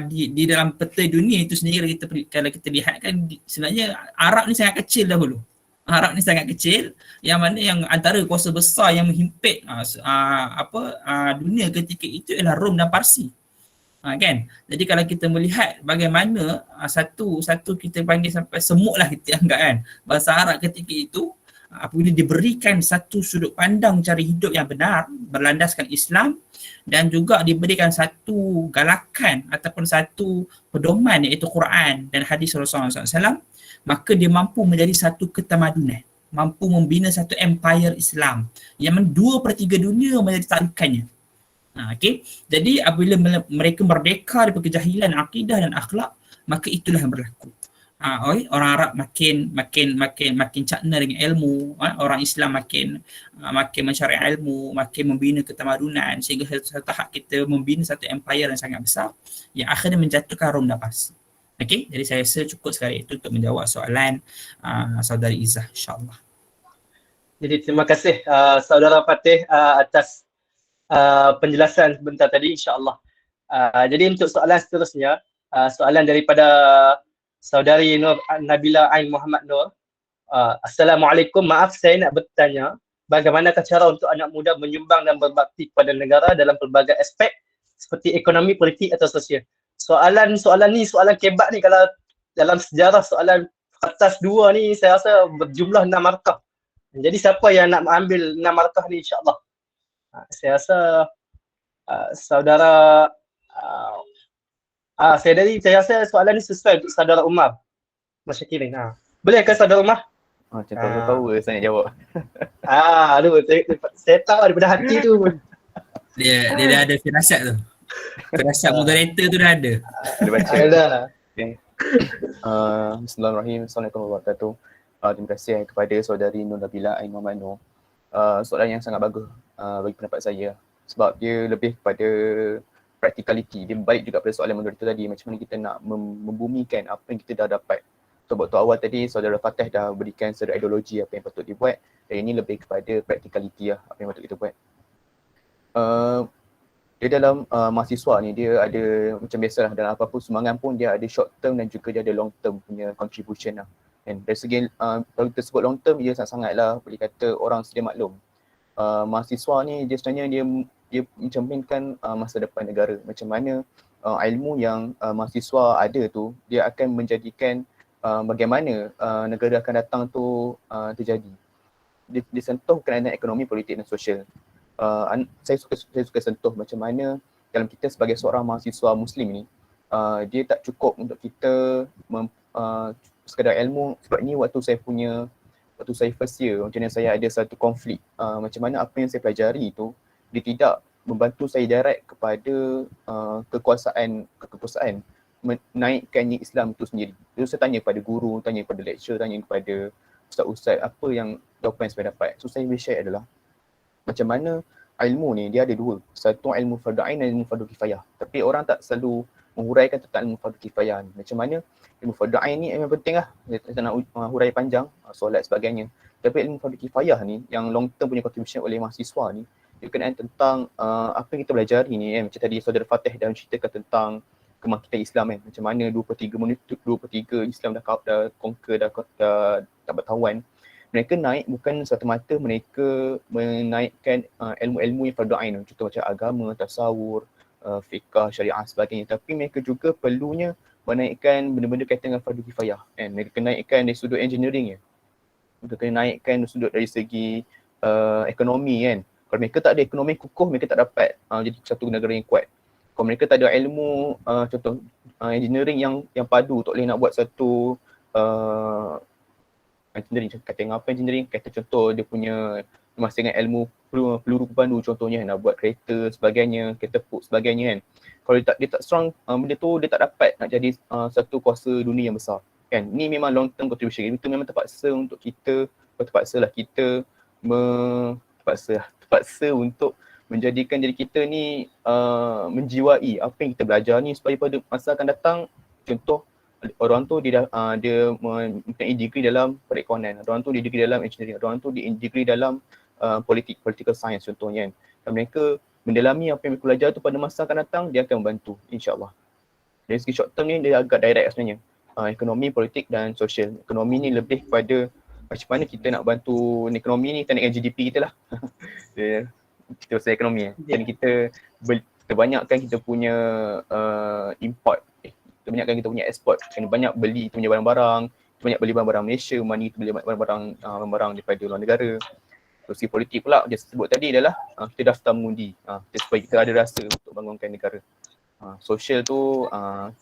di dalam peta dunia itu sendiri, kalau kita lihat kan sebenarnya Arab ni sangat kecil dahulu. Arab ni sangat kecil, yang mana yang antara kuasa besar yang menghimpit dunia ketika itu ialah Rom dan Parsi. Kan? Jadi kalau kita melihat bagaimana satu kita panggil sampai semut lah kita anggap kan, bahasa Arab ketika itu apabila diberikan satu sudut pandang cara hidup yang benar berlandaskan Islam, dan juga diberikan satu galakan ataupun satu pedoman iaitu Quran dan hadis Rasulullah SAW, maka dia mampu menjadi satu ketamadunan, mampu membina satu empire Islam yang 2/3 dunia menjadi tarukannya. Okay. Jadi apabila mereka merdeka daripada kejahilan akidah dan akhlak, maka itulah yang berlaku. Orang Arab makin cakna dengan ilmu, orang Islam makin mencari ilmu, makin membina ketamadunan, sehingga satu tahap kita membina satu empire yang sangat besar yang akhirnya menjatuhkan Rom dan Parsi. Okay, jadi saya rasa cukup sekali itu untuk menjawab soalan saudari Izzah, insyaAllah. Jadi terima kasih saudara Fatih atas penjelasan sebentar tadi, insyaAllah. Jadi untuk soalan seterusnya, soalan daripada saudari Nur Nabila Ain Muhammad Nur. Assalamualaikum, maaf saya nak bertanya, bagaimanakah cara untuk anak muda menyumbang dan berbakti kepada negara dalam pelbagai aspek seperti ekonomi, politik atau sosial? Soalan ni soalan kebat ni. Kalau dalam sejarah soalan atas 2 ni saya rasa berjumlah 6 markah. Jadi siapa yang nak ambil 6 markah ni, insyaAllah? Saya rasa saudara saya rasa soalan ni sesuai untuk saudara Umar Masyakirin. Boleh ke saudara Umar? Macam tahu saya nak jawab. Aduh, saya tahu daripada hati tu. Dia dah ada firasat tu. Firasat moderator tu dah ada. Ada baca. Ada. Okay. Bismillahirrahmanirrahim. Assalamualaikum warahmatullahi wabarakatuh. Terima kasih kepada saudari Nur Nabila Ain Muhammad Nur. Soalan yang sangat bagus bagi pendapat saya, sebab dia lebih kepada practicality. Dia baik juga pada soalan moderator tadi, macam mana kita nak membumikan apa yang kita dah dapat. So waktu awal tadi saudara Fatih dah berikan secara ideologi apa yang patut dibuat, dan ini lebih kepada practicality lah, apa yang patut kita buat. Dia dalam mahasiswa ni dia ada macam biasalah, dalam apa-apa sumbangan pun dia ada short term dan juga dia ada long term punya contribution lah. Dan dari segi kalau kita sebut long term, dia sangat-sangatlah boleh kata orang sedia maklum. Mahasiswa ni dia sebenarnya dia mencerminkan masa depan negara. Macam mana ilmu yang mahasiswa ada tu, dia akan menjadikan bagaimana negara akan datang tu terjadi. Dia sentuh kerana ekonomi, politik dan sosial. Saya suka sentuh macam mana dalam kita sebagai seorang mahasiswa Muslim ni, dia tak cukup untuk kita sekadar ilmu. Sebab ni waktu saya first year, macam mana saya ada satu konflik, macam mana apa yang saya pelajari itu dia tidak membantu saya direct kepada kekuasaan menaikkannya Islam itu sendiri. Jadi saya tanya kepada guru, tanya kepada lecturer, tanya kepada ustaz-ustaz apa yang jawapan yang saya dapat. So saya will share adalah macam mana ilmu ni dia ada dua. Satu ilmu fardu ain dan ilmu fardu kifayah. Tapi orang tak selalu menghuraikan tentang ilmu fardu kifayah ni. Macam mana ilmu fardu ain ni memang penting lah. Kita nak hurai panjang, solat sebagainya. Tapi ilmu fardu kifayah ni yang long term punya contribution oleh mahasiswa ni, dia berkenaan tentang apa yang kita belajar ni macam tadi Saudara Fatih dah menceritakan tentang kebangkitan Islam Macam mana 2/3 Islam dah conquer, dah dapat tawan. Mereka naik bukan semata-mata mereka menaikkan ilmu-ilmu yang fardu ain, contoh macam agama, tasawur, fiqh, syariah sebagainya. Tapi mereka juga perlunya menaikkan benda-benda kaitan dengan fardu kifayah. Mereka kena naikkan dari sudut engineering Mereka kena naikkan dari sudut dari segi ekonomi Kalau mereka tak ada ekonomi kukuh, mereka tak dapat jadi satu negara yang kuat. Kalau mereka tak ada ilmu contoh engineering yang padu, tak boleh nak buat satu engineering, kata apa engineering, kata contoh dia punya masih dengan ilmu peluru pepandu contohnya, nak buat kereta sebagainya, kereta puk sebagainya Kalau dia tak strong benda tu, dia tak dapat nak jadi satu kuasa dunia yang besar Ni memang long term contribution. Itu memang terpaksa untuk kita, terpaksa untuk menjadikan diri kita ni menjiwai apa yang kita belajar ni supaya pada masa akan datang, contoh orang tu dia mempunyai degree dalam perekonomian, orang tu dia degree dalam engineering, orang tu dia degree dalam political science contohnya Dan mereka mendalami apa yang mereka belajar tu pada masa akan datang, dia akan membantu insya-Allah. Dari segi short term ni dia agak direct sebenarnya. Ekonomi, politik dan sosial. Ekonomi ni lebih kepada macam mana kita nak bantu ekonomi ni, kita naikkan GDP kita lah. Kita pasal ekonomi Dan kita banyakkan kita punya import, kita banyakkan kita punya export, kena banyak beli kita punya barang-barang, kita banyak beli barang-barang Malaysia, money kita beli barang-barang daripada luar negara. Terus politik pula dia sebut tadi adalah kita daftar mengundi supaya kita ada rasa untuk bangunkan negara. Sosial tu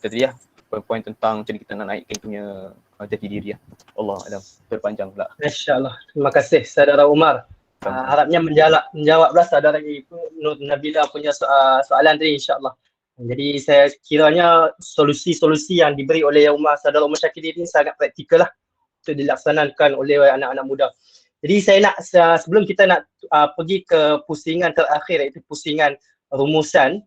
tadi poin tentang macam kita nak naikkan punya jati diri Allah Alam, terpanjang pula. Masya-Allah. Terima kasih Saudara Umar. Harapnya menjawablah saudara Nur Nabila punya soalan tadi insya-Allah. Jadi saya kiranya solusi-solusi yang diberi oleh saudara Umar Syakiri ini sangat praktikal lah untuk dilaksanakan oleh anak-anak muda. Jadi saya nak sebelum kita nak pergi ke pusingan terakhir iaitu pusingan rumusan,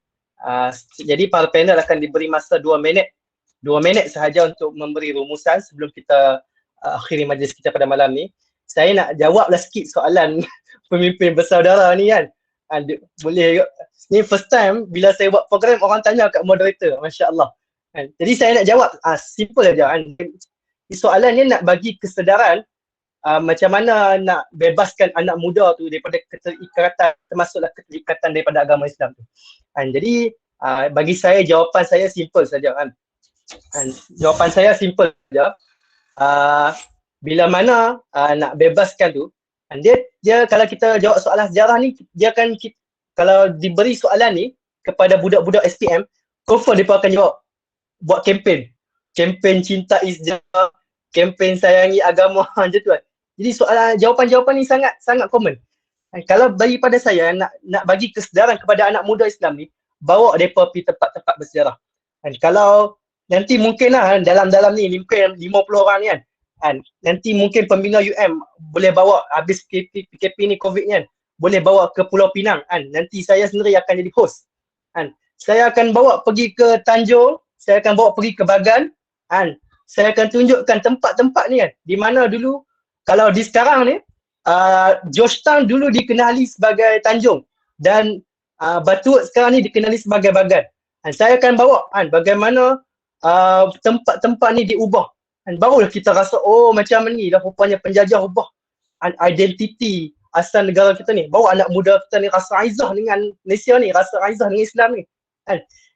jadi para panel akan diberi masa 2 minit. 2 minit sahaja untuk memberi rumusan sebelum kita akhiri majlis kita pada malam ni. Saya nak jawablah sikit soalan pemimpin bersaudara ni boleh, ni first time bila saya buat program orang tanya kat moderator, masya-Allah. Jadi saya nak jawab simple saja soalan ni nak bagi kesedaran macam mana nak bebaskan anak muda tu daripada keterikatan, termasuklah keterikatan daripada agama Islam tu. Jadi bagi saya jawapan saya simple saja jawapan saya simple saja. Bila mana nak bebaskan tu, dia kalau kita jawab soalan sejarah ni, dia akan kalau diberi soalan ni kepada budak-budak SPM, confirm mereka akan jawab buat kempen cinta Islam, kempen sayangi agama macam tu Jadi jawapan-jawapan ni sangat common. Kalau bagi pada saya nak bagi kesedaran kepada anak muda Islam ni, bawa mereka pergi tempat-tempat bersejarah. Kalau nanti mungkin dalam ni mungkin 50 orang ni nanti mungkin pembina UM boleh bawa habis PKP ni COVID ni boleh bawa ke Pulau Pinang nanti saya sendiri akan jadi host saya akan bawa pergi ke Tanjung, saya akan bawa pergi ke Bagan saya akan tunjukkan tempat-tempat ni di mana dulu, kalau di sekarang ni Georgetown dulu dikenali sebagai Tanjung dan Batu sekarang ni dikenali sebagai Bagan. Saya akan bawa bagaimana tempat-tempat ni diubah. Barulah kita rasa macam ni dah rupanya penjajah ubah identiti asal negara kita ni. Baru anak muda kita ni rasa aizah dengan Malaysia ni, rasa aizah dengan Islam ni.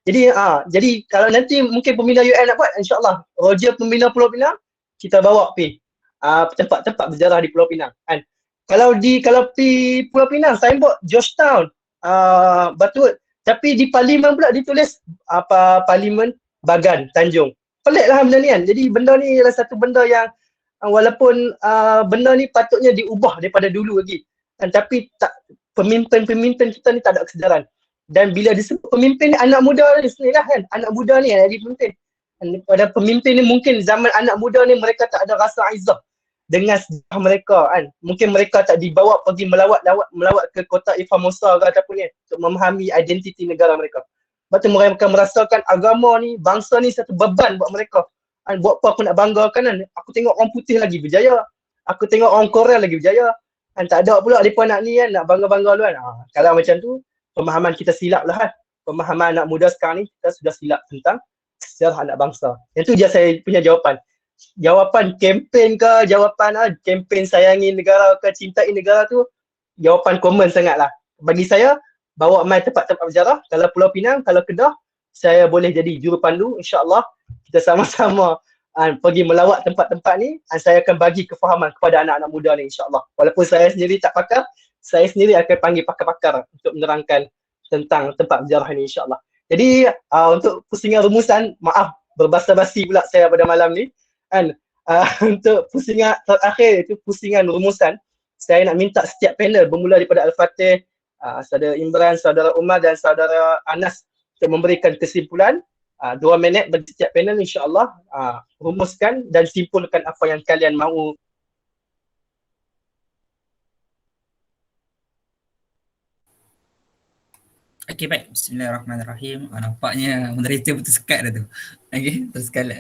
Jadi kalau nanti mungkin pembina UN nak buat, insya-Allah Roger pembina Pulau Pinang kita bawa pergi tempat-tempat bersejarah di Pulau Pinang. Kalau pergi Pulau Pinang, signboard Georgetown, Batu Tapi di parlimen pula ditulis parlimen Bagan Tanjung. Pelik lah benda ni kan. Jadi benda ni adalah satu benda yang walaupun benda ni patutnya diubah daripada dulu lagi. Tapi pemimpin-pemimpin kita ni tak ada kesedaran. Dan bila disebut pemimpin ni anak muda ni sendiri lah kan. Anak muda ni yang jadi pemimpin. Pada pemimpin ni mungkin zaman anak muda ni mereka tak ada rasa izzah dengan sejarah mereka kan. Mungkin mereka tak dibawa pergi melawat ke kota Formosa ke ataupun ni untuk memahami identiti negara mereka. Sebab tu mereka merasakan agama ni, bangsa ni satu beban buat mereka. Buat apa aku nak banggakan kan. Aku tengok orang putih lagi berjaya. Aku tengok orang Korea lagi berjaya. Tak ada pula mereka nak ni kan, nak bangga-bangga dulu kan. Kalau macam tu, pemahaman kita silap lah kan. Pemahaman anak muda sekarang ni, kita sudah silap tentang sejarah anak bangsa. Yang tu je saya punya jawapan. Jawapan kempen ke, jawapan kempen sayangi negara ke, cintai negara tu, jawapan common sangat lah. Bagi saya, bawa mai tempat-tempat bersejarah. Kalau Pulau Pinang, kalau Kedah, saya boleh jadi jurupandu. InsyaAllah kita sama-sama pergi melawat tempat-tempat ni. Saya akan bagi kefahaman kepada anak-anak muda ni insyaAllah. Walaupun saya sendiri tak pakar, saya sendiri akan panggil pakar-pakar untuk menerangkan tentang tempat bersejarah ni insyaAllah. Jadi untuk pusingan rumusan, maaf berbasa-basi pula saya pada malam ni. Untuk pusingan terakhir itu pusingan rumusan, saya nak minta setiap panel bermula daripada Al-Fatih, Saudara Imran, Saudara Umar dan Saudara Anas untuk memberikan kesimpulan 2 minit bagi setiap panel insyaAllah, rumuskan dan simpulkan apa yang kalian mahu. Okey, baik. Bismillahirrahmanirrahim. Nampaknya moderator betul sekat dah tu. Okey, terus sekali.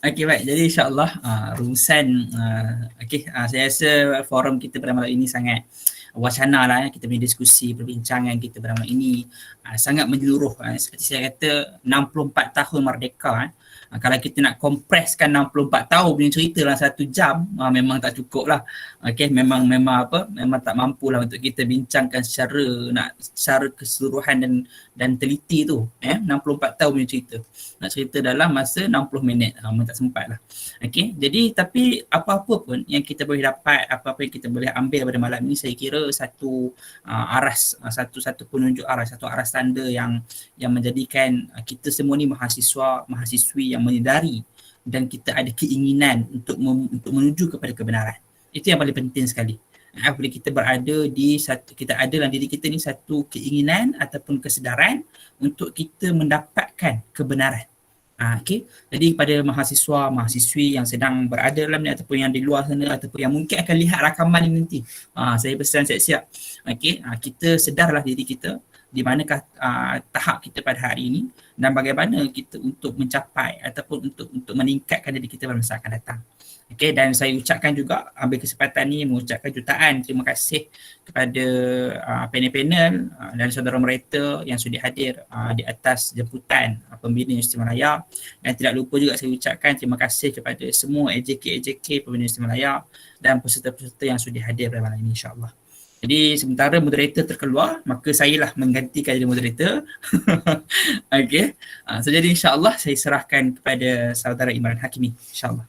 Okey, baik. Jadi insyaAllah rumusan, saya rasa forum kita pada malam ini sangat wacana lah, kita punya diskusi, perbincangan kita pada malam ini sangat menyeluruh. Seperti saya kata, 64 tahun merdeka. Kalau kita nak kompreskan 64 tahun punya cerita dalam 1 jam, memang tak cukup lah. Okay, memang tak mampu lah untuk kita bincangkan secara keseluruhan dan teliti tu. 64 tahun punya cerita. Nak cerita dalam masa 60 minit, memang tak sempat lah. Okay, jadi tapi apa-apa pun yang kita boleh dapat, apa-apa yang kita boleh ambil pada malam ini, saya kira satu satu penunjuk arah, satu aras tanda yang menjadikan kita semua ni mahasiswi yang menyedari dan kita ada keinginan untuk menuju kepada kebenaran. Itu yang paling penting sekali. Apabila kita berada kita ada dalam diri kita ni satu keinginan ataupun kesedaran untuk kita mendapatkan kebenaran. Okay. Jadi kepada mahasiswa-mahasiswi yang sedang berada dalam ni ataupun yang di luar sana ataupun yang mungkin akan lihat rakaman ini nanti, saya pesan siap-siap. Okay. Kita sedarlah diri kita di manakah tahap kita pada hari ini dan bagaimana kita untuk mencapai ataupun untuk meningkatkan diri kita pada masa akan datang. Okay, dan saya ucapkan juga, ambil kesempatan ni mengucapkan jutaan terima kasih kepada panel-panel dan saudara moderator yang sudi hadir di atas jemputan Pembina Universiti Malaya, dan tidak lupa juga saya ucapkan terima kasih kepada semua AJK Pembina Universiti Malaya dan peserta-peserta yang sudi hadir pada malam ini insyaAllah. Jadi sementara moderator terkeluar, maka saya lah menggantikan jadi moderator. Okay. So jadi insyaAllah saya serahkan kepada saudara Imran Hakimi insyaAllah.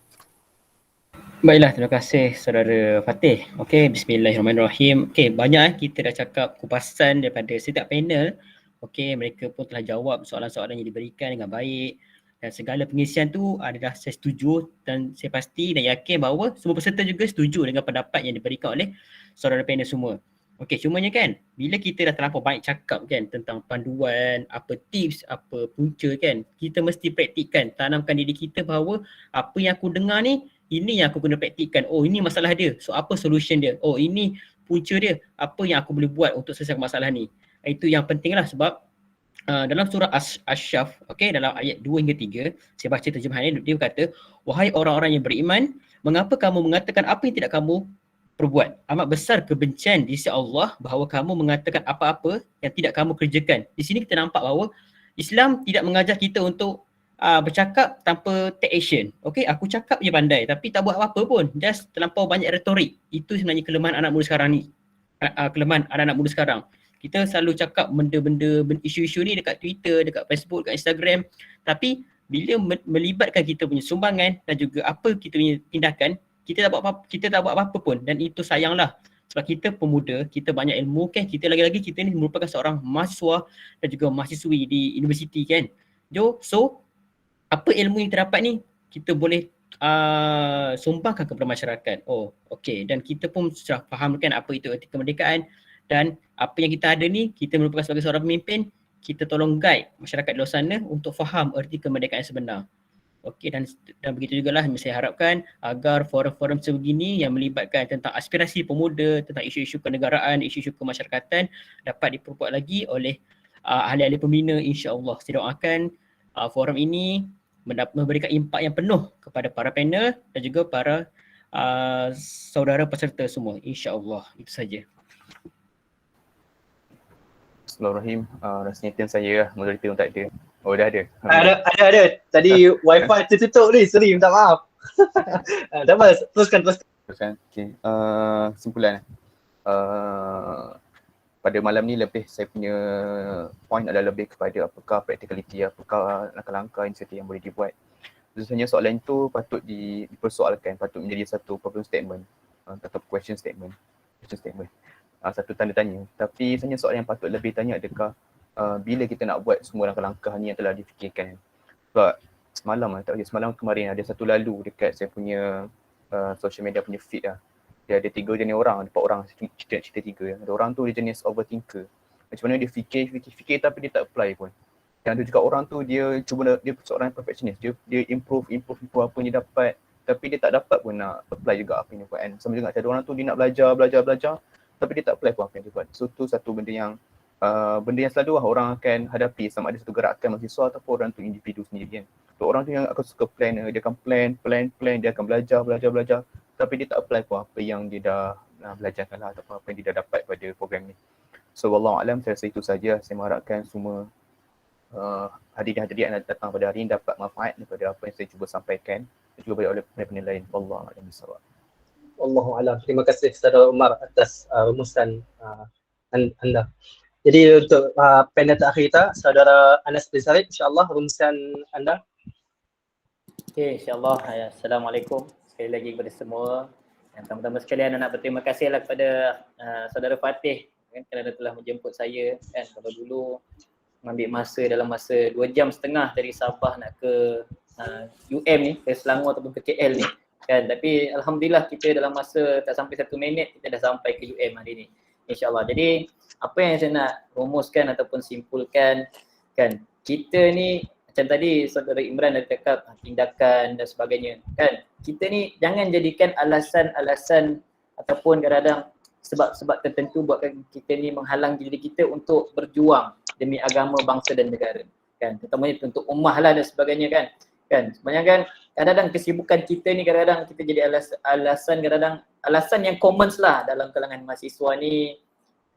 Baiklah, terima kasih saudara Fatih. Okey, bismillahirrahmanirrahim. Okey, banyak kita dah cakap kupasan daripada setiap panel. Okey, mereka pun telah jawab soalan-soalan yang diberikan dengan baik dan segala pengisian tu adalah saya setuju dan saya pasti dan yakin bahawa semua peserta juga setuju dengan pendapat yang diberikan oleh saudara panel semua. Okey, cumanya kan bila kita dah terlampau banyak cakap kan tentang panduan, apa tips, apa punca kan, kita mesti praktikkan, tanamkan diri kita bahawa apa yang aku dengar ni, ini yang aku kena praktikkan. Oh, ini masalah dia. So, apa solution dia? Oh, ini punca dia. Apa yang aku boleh buat untuk selesaikan masalah ni? Itu yang penting lah sebab dalam surah Asy-Syaf, okay, dalam ayat 2 hingga 3, saya baca terjemahannya, dia berkata, wahai orang-orang yang beriman, mengapa kamu mengatakan apa yang tidak kamu perbuat? Amat besar kebencian di sisi Allah bahawa kamu mengatakan apa-apa yang tidak kamu kerjakan. Di sini kita nampak bahawa Islam tidak mengajar kita untuk bercakap tanpa take action. Okay, aku cakap je pandai tapi tak buat apa-apa pun. Just terlampau banyak retorik. Itu sebenarnya kelemahan anak muda sekarang ni. Kelemahan anak-anak muda sekarang. Kita selalu cakap benda-benda, isu-isu ni dekat Twitter, dekat Facebook, dekat Instagram. Tapi bila melibatkan kita punya sumbangan dan juga apa kita punya tindakan, kita tak buat apa-apa pun. Dan itu sayanglah. Sebab kita pemuda, kita banyak ilmu kan, kita lagi-lagi kita ni merupakan seorang mahasiswa dan juga mahasiswi di universiti kan. So apa ilmu yang terdapat ni kita boleh sumbangkan kepada masyarakat. Oh, okey, dan kita pun sudah fahamkan apa itu erti kemerdekaan, dan apa yang kita ada ni, kita merupakan sebagai seorang pemimpin, kita tolong guide masyarakat di luar sana untuk faham erti kemerdekaan yang sebenar. Okey, dan begitu jugalah saya harapkan agar forum-forum sebegini yang melibatkan tentang aspirasi pemuda, tentang isu-isu kenegaraan, isu-isu kemasyarakatan dapat diperkuat lagi oleh ahli-ahli pembina, insya-Allah. Saya doakan forum ini memberikan impak yang penuh kepada para panel dan juga para saudara peserta semua, insya-Allah. Itu saja. Bismillahirrahmanirrahim. Rasanya tim saya lah, moderator tak ada. Oh dah ada. Ada. Tadi wifi tertutup ni, sorry, minta maaf. Tak apa, teruskan. Okay. Simpulan. Pada malam ni lebih saya punya point adalah lebih kepada apakah practicality, apakah langkah-langkah inisiatif yang boleh dibuat. Biasanya soalan itu patut dipersoalkan, patut menjadi satu problem statement atau question statement. Satu tanda tanya. Tapi sebenarnya soalan yang patut lebih tanya adakah bila kita nak buat semua langkah-langkah ni yang telah difikirkan. Sebab semalam kemarin ada satu lalu dekat saya punya social media punya feed lah. Dia ada 3 jenis orang, ada 4 orang, cerita 3. Ada orang tu dia jenis overthinker. Macam mana dia fikir tapi dia tak apply pun. Yang ada juga orang tu dia seorang perfectionist. Dia improve apa yang dia dapat, tapi dia tak dapat pun nak apply juga apa yang dia buat kan. Sama juga ada orang tu dia nak belajar tapi dia tak apply pun apa yang dia buat. So tu satu benda yang selalu orang akan hadapi, sama ada satu gerakan mahasiswa ataupun orang tu individu sendiri kan. So, orang tu yang akan suka planner, dia akan plan, dia akan belajar, tapi dia tak apply pun apa yang dia dah belajarkan lah ataupun apa yang dia dah dapat pada program ni. So wallahualam, saya rasa itu saja. Saya mengharapkan semua hadirin yang datang pada hari ini dapat manfaat daripada apa yang saya cuba sampaikan dan juga oleh panel lain. Wallahualam bisawab. Wallahualam. Terima kasih Saudara Umar atas rumusan anda. Jadi untuk panel terakhir kita, Saudara Anas bin Sarip, insya-Allah rumusan anda. Okey, insya-Allah. Assalamualaikum sekali lagi kepada semua. Yang pertama sekalian nak berterima kasihlah kepada Saudara Fatih kan, kerana telah menjemput saya kan. Kalau dulu mengambil masa dalam masa 2 jam setengah dari Sabah nak ke UM ni, ke Selangor ataupun ke KL ni kan. Tapi alhamdulillah kita dalam masa tak sampai 1 minit kita dah sampai ke UM hari ni, insya-Allah. Jadi apa yang saya nak rumuskan ataupun simpulkan kan, kita ni macam tadi Saudara Imran ada cakap tindakan dan sebagainya kan. Kita ni jangan jadikan alasan-alasan ataupun kadang-kadang sebab-sebab tertentu buatkan kita ni menghalang diri kita untuk berjuang demi agama, bangsa dan negara kan. Terutamanya untuk ummah lah dan sebagainya kan. Sebenarnya kan kadang-kadang kesibukan kita ni kadang-kadang kita jadi alasan yang common lah dalam kalangan mahasiswa ni.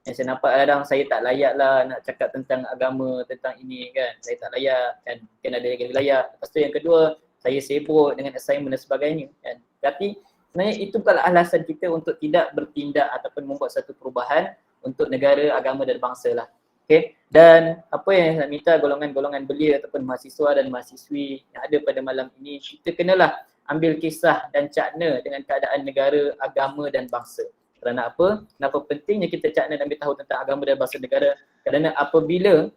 Yang saya nampak kadang saya tak layak lah nak cakap tentang agama, tentang ini kan. Saya tak layak kan, mungkin ada yang layak. Lepas tu yang kedua, saya sibuk dengan assignment dan sebagainya kan. Tapi sebenarnya itu bukanlah alasan kita untuk tidak bertindak ataupun membuat satu perubahan untuk negara, agama dan bangsa lah. Okay. Dan apa yang saya minta golongan-golongan belia ataupun mahasiswa dan mahasiswi yang ada pada malam ini, kita kenalah ambil kisah dan cakna dengan keadaan negara, agama dan bangsa. Kerana apa? Kenapa pentingnya kita cakna dan ambil tahu tentang agama dan bangsa negara? Kerana apabila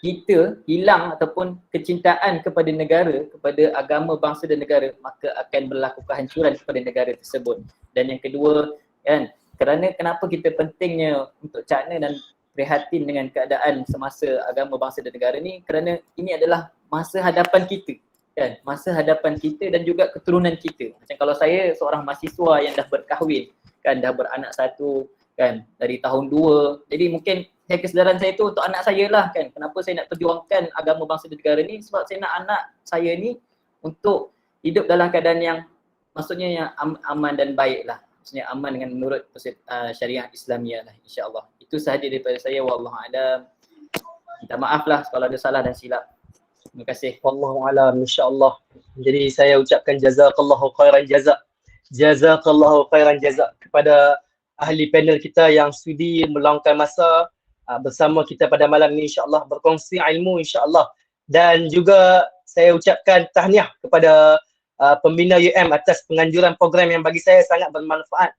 kita hilang ataupun kecintaan kepada negara, kepada agama, bangsa dan negara, maka akan berlaku kehancuran kepada negara tersebut. Dan yang kedua kan, kerana kenapa kita pentingnya untuk cakna dan prihatin dengan keadaan semasa agama, bangsa dan negara ni, kerana ini adalah masa hadapan kita kan, masa hadapan kita dan juga keturunan kita. Macam kalau saya seorang mahasiswa yang dah berkahwin kan, dah beranak satu kan dari tahun 2. Jadi mungkin kesedaran saya tu untuk anak saya lah kan. Kenapa saya nak perjuangkan agama, bangsa dan negara ni? Sebab saya nak anak saya ni untuk hidup dalam keadaan yang maksudnya yang aman dan baik lah. Maksudnya aman dengan menurut syariah Islamiah lah, insya-Allah. Itu sahaja daripada saya. Wallahualam. Minta maaf lah kalau ada salah dan silap. Terima kasih. Wallahualam, insya-Allah. Jadi saya ucapkan jazakallahu khairan jazak. Jazakallahu khairan jazak kepada ahli panel kita yang sudi meluangkan masa bersama kita pada malam ini, insya-Allah berkongsi ilmu, insya-Allah. Dan juga saya ucapkan tahniah kepada pembina UM atas penganjuran program yang bagi saya sangat bermanfaat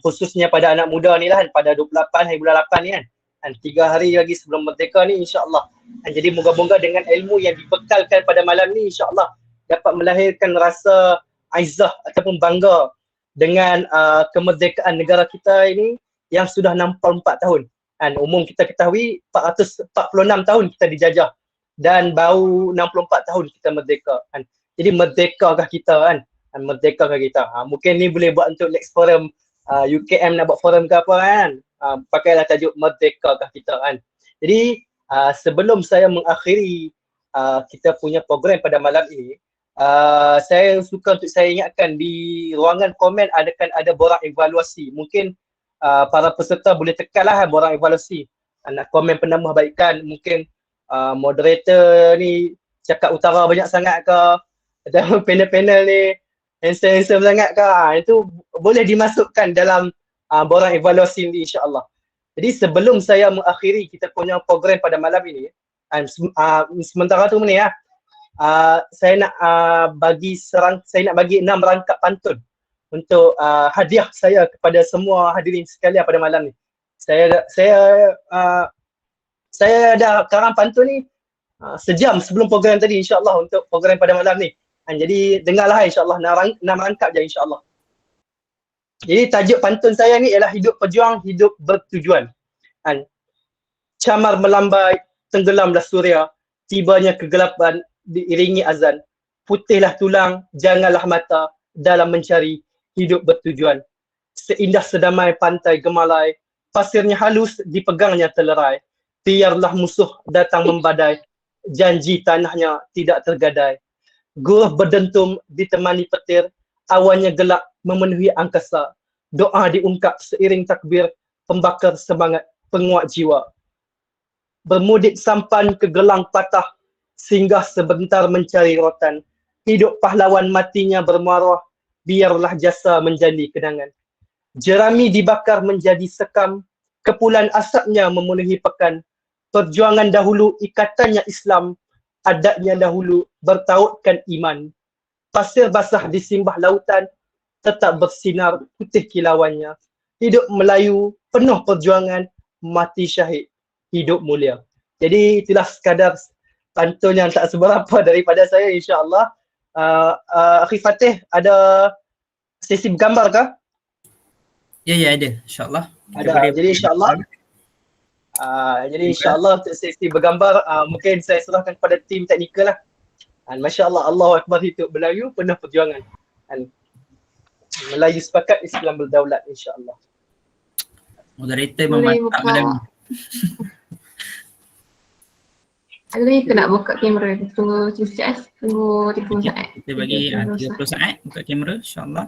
khususnya pada anak muda ni lah pada 28 hari bulan 8 ni kan. 3 hari lagi sebelum merdeka ni insya-Allah. Jadi moga-moga dengan ilmu yang dibekalkan pada malam ni insya-Allah dapat melahirkan rasa aizah ataupun bangga dengan kemerdekaan negara kita ini yang sudah 64 tahun. Umum kita ketahui 446 tahun kita dijajah dan baru 64 tahun kita merdeka. Jadi merdekakah kita kan? Merdekakah kita? Mungkin ni boleh buat untuk next forum UKM nak buat forum ke apa kan? Pakailah tajuk merdekakah kita kan. Jadi sebelum saya mengakhiri kita punya program pada malam ini, saya suka untuk saya ingatkan di ruangan komen ada borang evaluasi. Mungkin para peserta boleh tekanlah borang evaluasi. Nak komen penambahbaikan, mungkin moderator ni cakap utara banyak sangat ke, atau panel-panel ni handsome sangat ke, itu boleh dimasukkan dalam borang evaluasi ni insya-Allah. Jadi sebelum saya mengakhiri kita punya program pada malam ini, sementara tu ni saya nak bagi 6 rangkap pantun untuk hadiah saya kepada semua hadirin sekalian pada malam ni. Saya dah karang pantun ni sejam sebelum program tadi insya-Allah untuk program pada malam ni. Jadi dengarlah insya-Allah 6 rangkap je insya-Allah. Jadi tajuk pantun saya ni ialah hidup perjuang, hidup bertujuan. Camar melambai, tenggelamlah suria, tibanya kegelapan diiringi azan. Putihlah tulang, janganlah mata dalam mencari hidup bertujuan. Seindah sedamai pantai Gemalai, pasirnya halus dipegangnya telerai. Biarlah musuh datang membadai, janji tanahnya tidak tergadai. Gurah berdentum ditemani petir, awannya gelap memenuhi angkasa. Doa diungkap seiring takbir, pembakar semangat, penguat jiwa. Bermudik sampan ke gelang patah, singgah sebentar mencari rotan. Hidup pahlawan matinya bermaruah, biarlah jasa menjadi kenangan. Jerami dibakar menjadi sekam, kepulan asapnya memenuhi pekan. Perjuangan dahulu ikatannya Islam, adatnya dahulu bertautkan iman. Pasir basah disimbah lautan, tetap bersinar putih kilauannya. Hidup Melayu penuh perjuangan, mati syahid, hidup mulia. Jadi itulah sekadar pantun yang tak seberapa daripada saya insya-Allah. Akhi Fatih ada sesi bergambar ke? Ya ada insya-Allah. Ada. Jadi insya-Allah untuk sesi bergambar mungkin saya serahkan kepada tim teknikal lah. Masya-Allah, Allahu Akbar, hidup Melayu penuh perjuangan. Melayu sepakat, Islam berdaulat insya-Allah. Moderator memantap malam ni. Ada lagi ke nak buka kamera? Tunggu sekejap. Tunggu 30 saat. Kita bagi 30 saat buka kamera insya-Allah.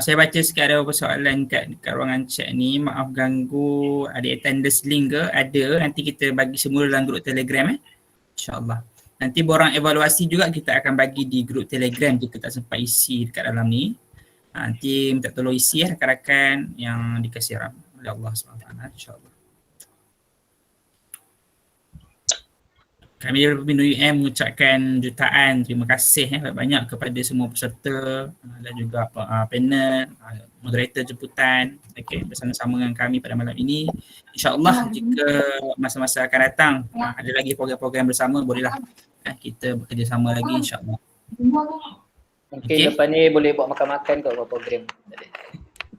Saya baca sikit ada beberapa soalan kat ruangan chat ni. Maaf ganggu, ada attendance link ke? Ada, nanti kita bagi semula dalam grup Telegram insya-Allah. Nanti borang evaluasi juga kita akan bagi di grup Telegram jika tak sempat isi dekat dalam ni. Nanti minta tolong isi rakan-rakan yang dikasih rahmat oleh Allah SWT insya-Allah. Kami dari Pembina UM mengucapkan jutaan terima kasih banyak kepada semua peserta dan juga panel, moderator jemputan bersama-sama dengan kami pada malam ini. InsyaAllah jika masa-masa akan datang ada lagi program-program bersama, bolehlah kita bekerjasama lagi insyaAllah. Mungkin lepas ni boleh buat makan-makan kot program.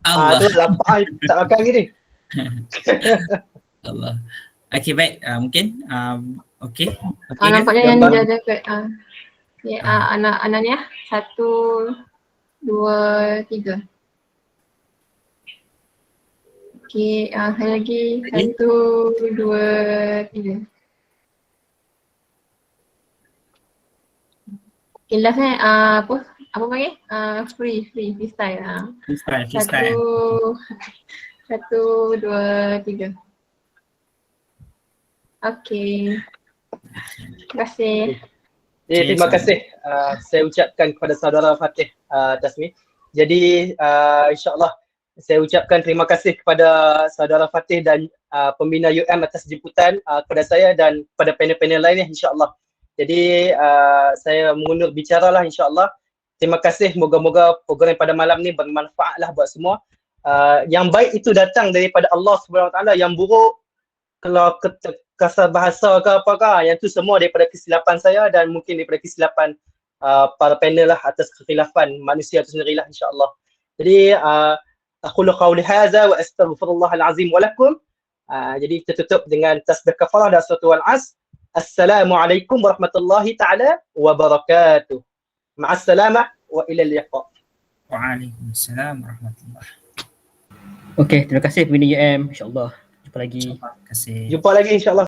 Allah. Tu lapar tak makan lagi ni. Allah. Okey baik, mungkin okey. Nampaknya yang dia ada kat anak-anak ni 1, 2, 3. Okey, sekali lagi 1, 2, 3. Okay, last ni apa panggil? Freestyle. Freestyle. 1, 2, 3. Okey. Terima kasih. Terima kasih saya ucapkan kepada saudara Fatih atas ni. Jadi insya-Allah saya ucapkan terima kasih kepada saudara Fatih dan pembina UM atas jemputan kepada saya dan pada panel-panel lainnya insya-Allah. Jadi saya mengundur bicaralah insya-Allah. terima kasih. Moga-moga program pada malam ni bermanfaatlah buat semua. Yang baik itu datang daripada Allah Subhanahu Wa Taala, yang buruk kalau kasar bahasa ke apakah, yang tu semua daripada kesilapan saya dan mungkin daripada kesilapan para panel lah, atas kekhilafan manusia itu sendirilah, insya-Allah. Jadi aqulu qawli hadza wa astaghfirullahal azim wa lakum. Jadi kita tutup dengan tasbih kafarah dan suratul Al-Asr. Assalamualaikum warahmatullahi taala wabarakatuh. Ma'assalamah wa ila liqa. Waalaikumsalam warahmatullahi. Okey, terima kasih pembina UM. InsyaAllah. Jumpa lagi. Terima kasih. Jumpa lagi insya-Allah.